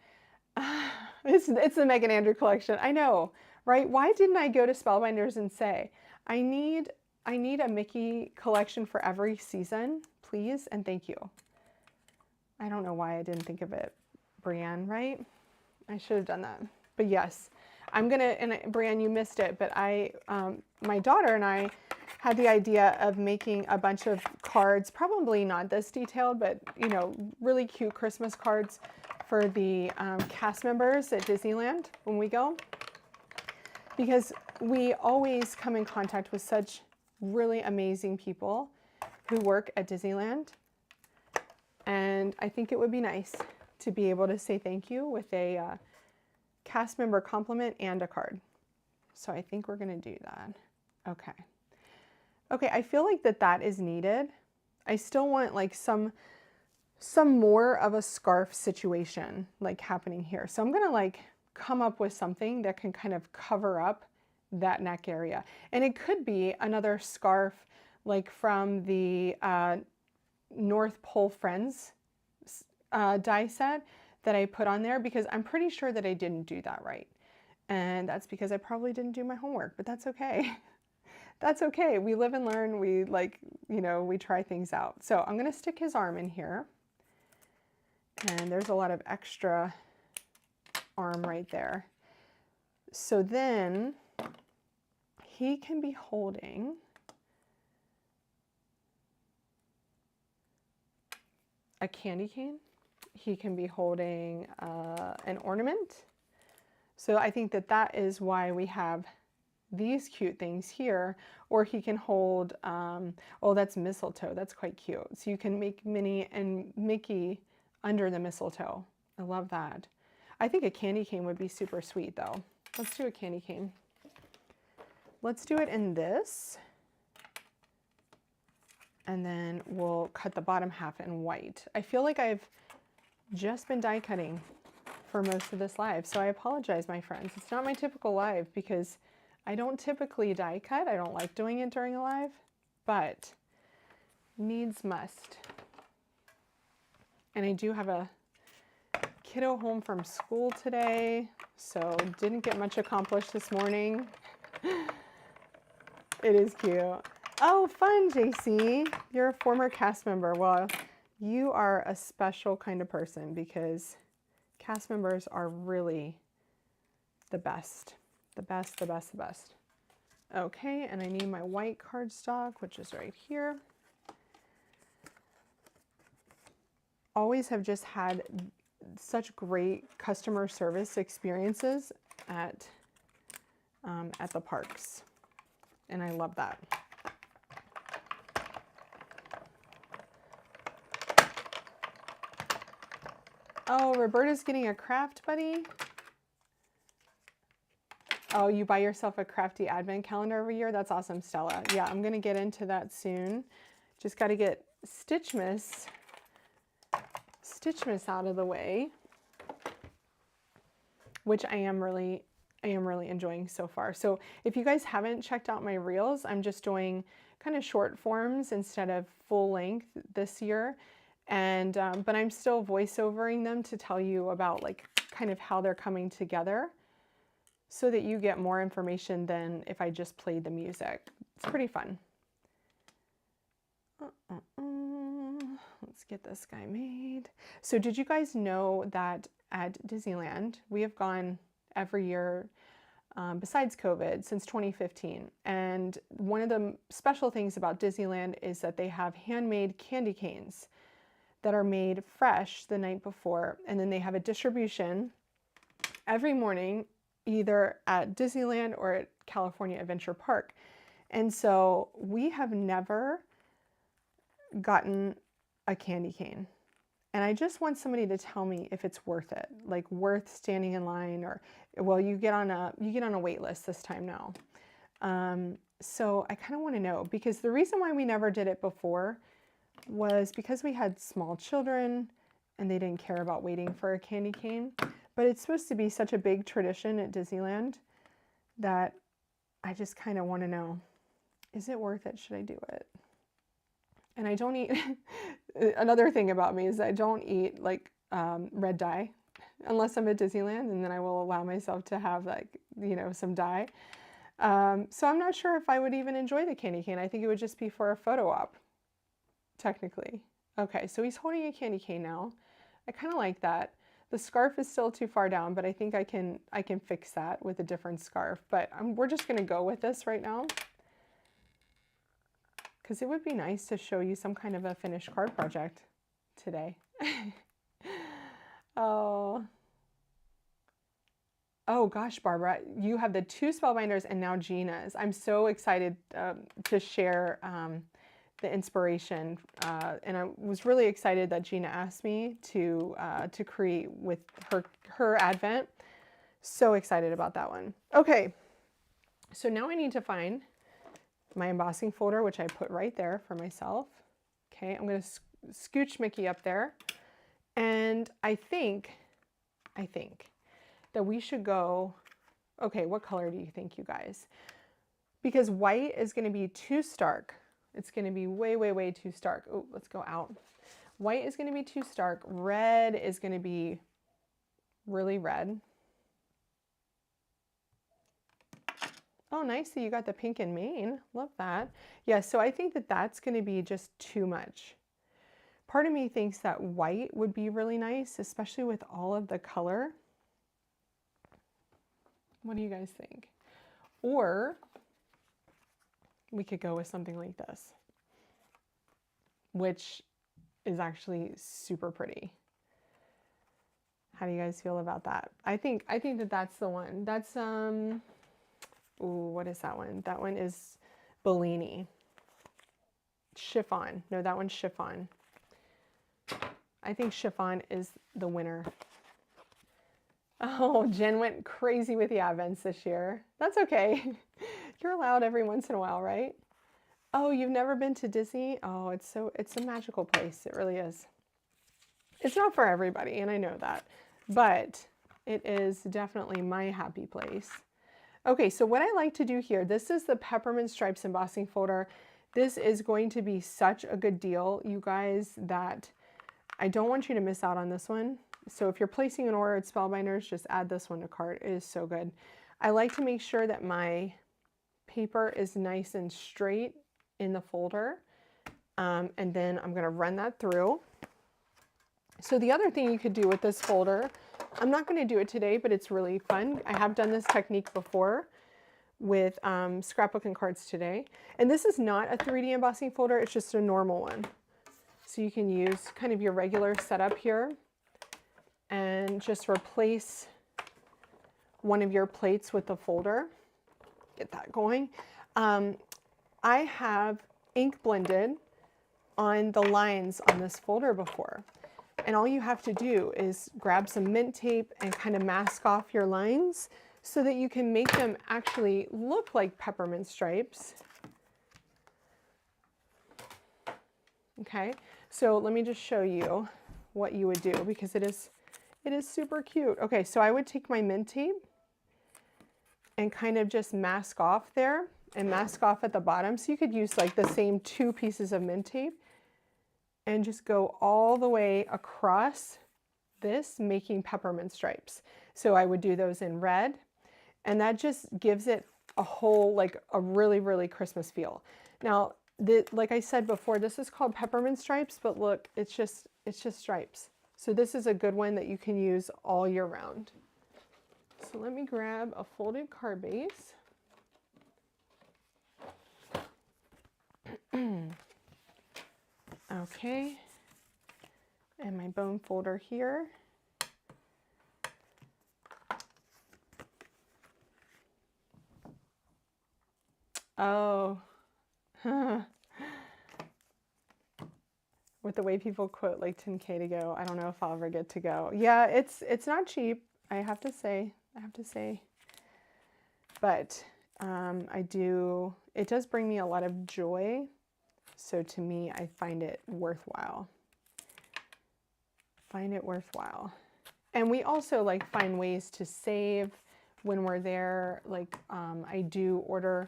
It's the Meghann Andrew collection. I know, right? Why didn't I go to Spellbinders and say, I need a Mickey collection for every season, please, and thank you. I don't know why I didn't think of it, Brienne, right? I should have done that. But yes, I'm gonna, and Brienne, you missed it, but my daughter and I had the idea of making a bunch of cards, probably not this detailed, but you know, really cute Christmas cards for the cast members at Disneyland when we go, because we always come in contact with such really amazing people who work at Disneyland. And I think it would be nice to be able to say thank you with a cast member compliment and a card. So I think we're going to do that. Okay. Okay, I feel like that is needed. I still want like some more of a scarf situation like happening here. So I'm going to like come up with something that can kind of cover up that neck area. And it could be another scarf like from the North Pole Friends die set that I put on there, because I'm pretty sure that I didn't do that right. And that's because I probably didn't do my homework, but that's okay. That's okay. We live and learn. We like, you know, we try things out. So I'm going to stick his arm in here. And there's a lot of extra arm right there. So then he can be holding a candy cane. He can be holding an ornament. So I think that is why we have these cute things here. Or he can hold, oh, that's mistletoe. That's quite cute. So you can make Minnie and Mickey under the mistletoe. I love that. I think a candy cane would be super sweet though. Let's do a candy cane. Let's do it in this. And then we'll cut the bottom half in white. I feel like I've just been die cutting for most of this live, so I apologize, my friends. It's not my typical live because I don't typically die cut. I don't like doing it during a live, but needs must. And I do have a kiddo home from school today, so didn't get much accomplished this morning. It is cute. Oh, fun, JC. You're a former cast member. Well, you are a special kind of person because cast members are really the best. The best, the best, the best. Okay, and I need my white cardstock, which is right here. Always have just had such great customer service experiences at the parks, and I love that. Oh, Roberta's getting a craft buddy. Oh, you buy yourself a crafty advent calendar every year? That's awesome, Stella. Yeah, I'm gonna get into that soon. Just gotta get Stitchmas out of the way, which I am really enjoying so far. So if you guys haven't checked out my reels, I'm just doing kind of short forms instead of full length this year. And but I'm still voiceovering them to tell you about like kind of how they're coming together so that you get more information than if I just played the music. It's pretty fun. Let's get this guy made. So did you guys know that at Disneyland, we have gone every year besides COVID since 2015. And one of the special things about Disneyland is that they have handmade candy canes that are made fresh the night before. And then they have a distribution every morning, either at Disneyland or at California Adventure Park. And so we have never gotten a candy cane. And I just want somebody to tell me if it's worth it, like worth standing in line, or, well, you get on a wait list this time now. So I kind of want to know, because the reason why we never did it before was because we had small children and they didn't care about waiting for a candy cane. But it's supposed to be such a big tradition at Disneyland that I just kind of want to know, is it worth it? Should I do it? And I don't eat, another thing about me is I don't eat like red dye unless I'm at Disneyland, and then I will allow myself to have like, you know, some dye. So I'm not sure if I would even enjoy the candy cane. I think it would just be for a photo op, technically. Okay, so he's holding a candy cane now. I kind of like that. The scarf is still too far down, but I think I can fix that with a different scarf. But we're just gonna go with this right now, because it would be nice to show you some kind of a finished card project today. Oh, Oh gosh, Barbara, you have the 2 Spellbinders and now Gina's. I'm so excited to share the inspiration, and I was really excited that Gina asked me to create with her Advent. So excited about that one. Okay, so now I need to find my embossing folder, which I put right there for myself. Okay, I'm going to scooch Mickey up there, and I think that we should go. Okay, what color do you think, you guys? Because white is going to be too stark. It's going to be way, way, way too stark. Oh, let's go out. White is going to be too stark. Red is going to be really red. Oh, nice that you got the pink and Maine. Love that. Yeah, so I think that that's going to be just too much. Part of me thinks that white would be really nice, especially with all of the color. What do you guys think? Or we could go with something like this, which is actually super pretty. How do you guys feel about that? I think that that's the one. That's ooh, what is that one? That one is Bellini. Chiffon. No, that one's chiffon. I think chiffon is the winner. Oh, Jen went crazy with the Advents this year. That's okay. You're allowed every once in a while, right? Oh, you've never been to Disney? Oh, it's a magical place. It really is. It's not for everybody, and I know that, but it is definitely my happy place. Okay, so what I like to do here, this is the Peppermint Stripes embossing folder. This is going to be such a good deal, you guys, that I don't want you to miss out on this one. So if you're placing an order at Spellbinders, just add this one to cart. It is so good. I like to make sure that my paper is nice and straight in the folder. And then I'm gonna run that through. So the other thing you could do with this folder, I'm not going to do it today, but it's really fun. I have done this technique before with scrapbook and cards today. And this is not a 3D embossing folder, it's just a normal one. So you can use kind of your regular setup here and just replace one of your plates with the folder. Get that going. I have ink blended on the lines on this folder before. And all you have to do is grab some mint tape and kind of mask off your lines so that you can make them actually look like peppermint stripes. Okay, so let me just show you what you would do because it is super cute. Okay, so I would take my mint tape and kind of just mask off there and mask off at the bottom. So you could use like the same 2 pieces of mint tape and just go all the way across this, making peppermint stripes. So I would do those in red, and that just gives it a whole, like a really, really Christmas feel. Now, like I said before, this is called peppermint stripes, but look, it's just stripes. So this is a good one that you can use all year round. So let me grab a folded card base. Okay, and my bone folder here. Oh, with the way people quote like 10K to go, I don't know if I'll ever get to go. Yeah, it's not cheap, I have to say, but it does bring me a lot of joy. So to me, I find it worthwhile. And we also like find ways to save when we're there. Like I do order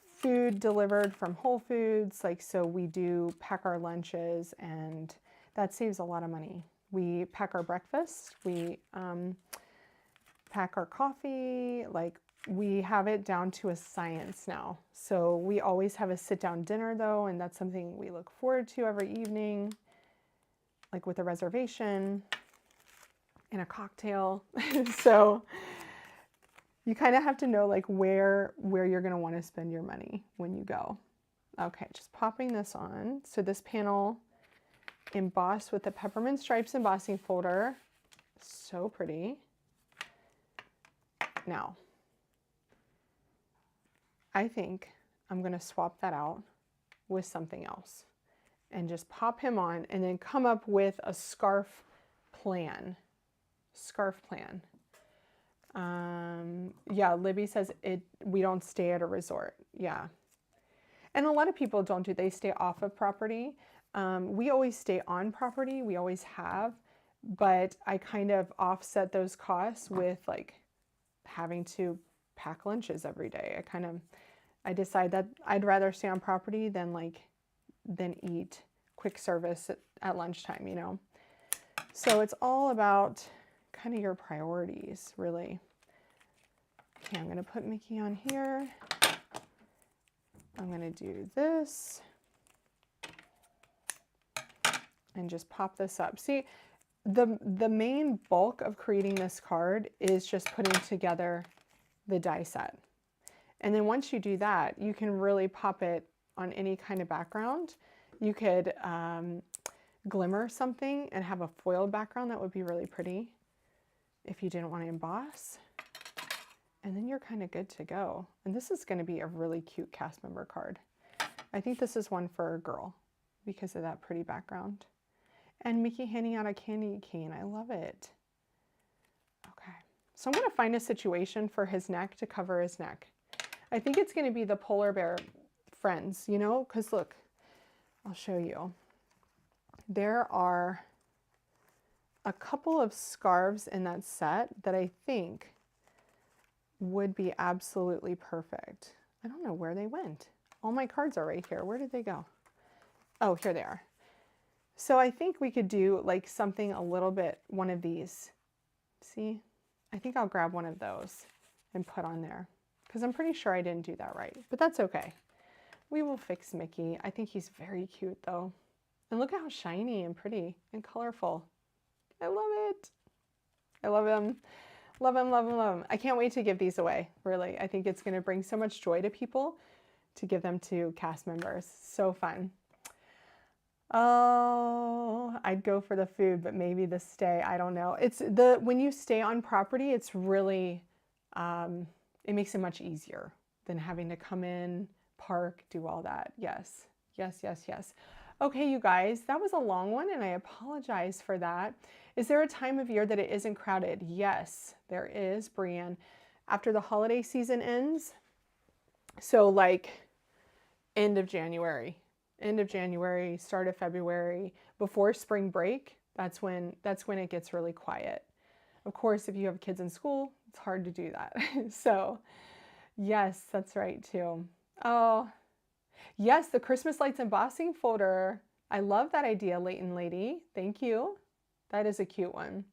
food delivered from Whole Foods. Like, so we do pack our lunches and that saves a lot of money. We pack our breakfast, we pack our coffee, like we have it down to a science now. So we always have a sit-down dinner though, and that's something we look forward to every evening, like with a reservation and a cocktail. So you kind of have to know like where you're going to want to spend your money when you go. Okay, just popping this on. So this panel embossed with the Peppermint Stripes embossing folder. So pretty. Now, I think I'm going to swap that out with something else and just pop him on and then come up with a scarf plan. Scarf plan. Yeah, Libby says we don't stay at a resort. Yeah. And a lot of people don't do, they stay off of property. We always stay on property. We always have, but I kind of offset those costs with like having to pack lunches every day. I decide that I'd rather stay on property than eat quick service at lunchtime, you know? So it's all about kind of your priorities, really. Okay, I'm going to put Mickey on here. I'm going to do this and just pop this up. See, the main bulk of creating this card is just putting together the die set. And then once you do that, you can really pop it on any kind of background. You could glimmer something and have a foiled background. That would be really pretty if you didn't want to emboss. And then you're kind of good to go. And this is going to be a really cute cast member card. I think this is one for a girl because of that pretty background. And Mickey handing out a candy cane. I love it. Okay. So I'm going to find a situation for his neck to cover his neck. I think it's going to be the polar bear friends, you know, because look, I'll show you. There are a couple of scarves in that set that I think would be absolutely perfect. I don't know where they went. All my cards are right here. Where did they go? Oh, here they are. So I think we could do like something a little bit, one of these. See, I think I'll grab one of those and put on there because I'm pretty sure I didn't do that right, but that's okay. We will fix Mickey. I think he's very cute though. And look how shiny and pretty and colorful. I love it. I love him. Love him, love him, love him. I can't wait to give these away, really. I think it's going to bring so much joy to people to give them to cast members. So fun. Oh, I'd go for the food, but maybe the stay. I don't know. When you stay on property, it's really, it makes it much easier than having to come in, park, do all that. Yes, yes, yes, yes. Okay, you guys, that was a long one and I apologize for that. Is there a time of year that it isn't crowded? Yes, there is, Brianne. After the holiday season ends, so like end of January, start of February, before spring break, that's when it gets really quiet. Of course, if you have kids in school, it's hard to do that. So yes, that's right too. Oh, yes, the Christmas lights embossing folder. I love that idea, Leighton Lady. Thank you. That is a cute one.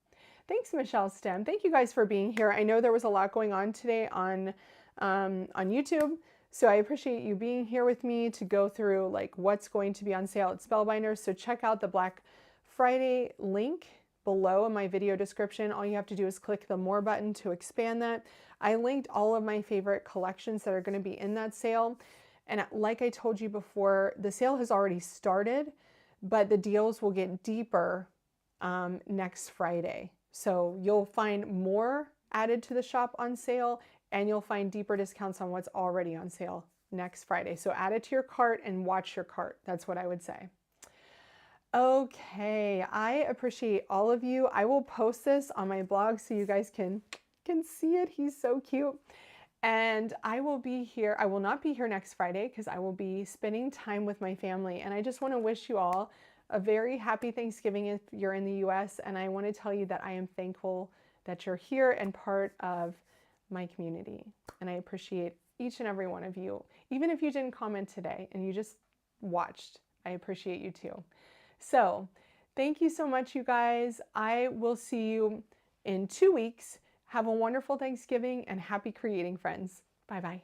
Thanks, Michelle Stem. Thank you guys for being here. I know there was a lot going on today on YouTube, so I appreciate you being here with me to go through like what's going to be on sale at Spellbinders. So check out the Black Friday link below in my video description. All you have to do is click the more button to expand that. I linked all of my favorite collections that are going to be in that sale. And like I told you before, the sale has already started, but the deals will get deeper next Friday. So you'll find more added to the shop on sale, and you'll find deeper discounts on what's already on sale next Friday. So add it to your cart and watch your cart. That's what I would say. Okay, I appreciate all of you. I will post this on my blog so you guys can see it. He's so cute. And I will be here. I will not be here next Friday because I will be spending time with my family. And I just want to wish you all a very happy Thanksgiving if you're in the US. And I want to tell you that I am thankful that you're here and part of my community. And I appreciate each and every one of you. Even if you didn't comment today and you just watched, I appreciate you too. So thank you so much, you guys. I will see you in 2 weeks. Have a wonderful Thanksgiving and happy creating, friends. Bye-bye.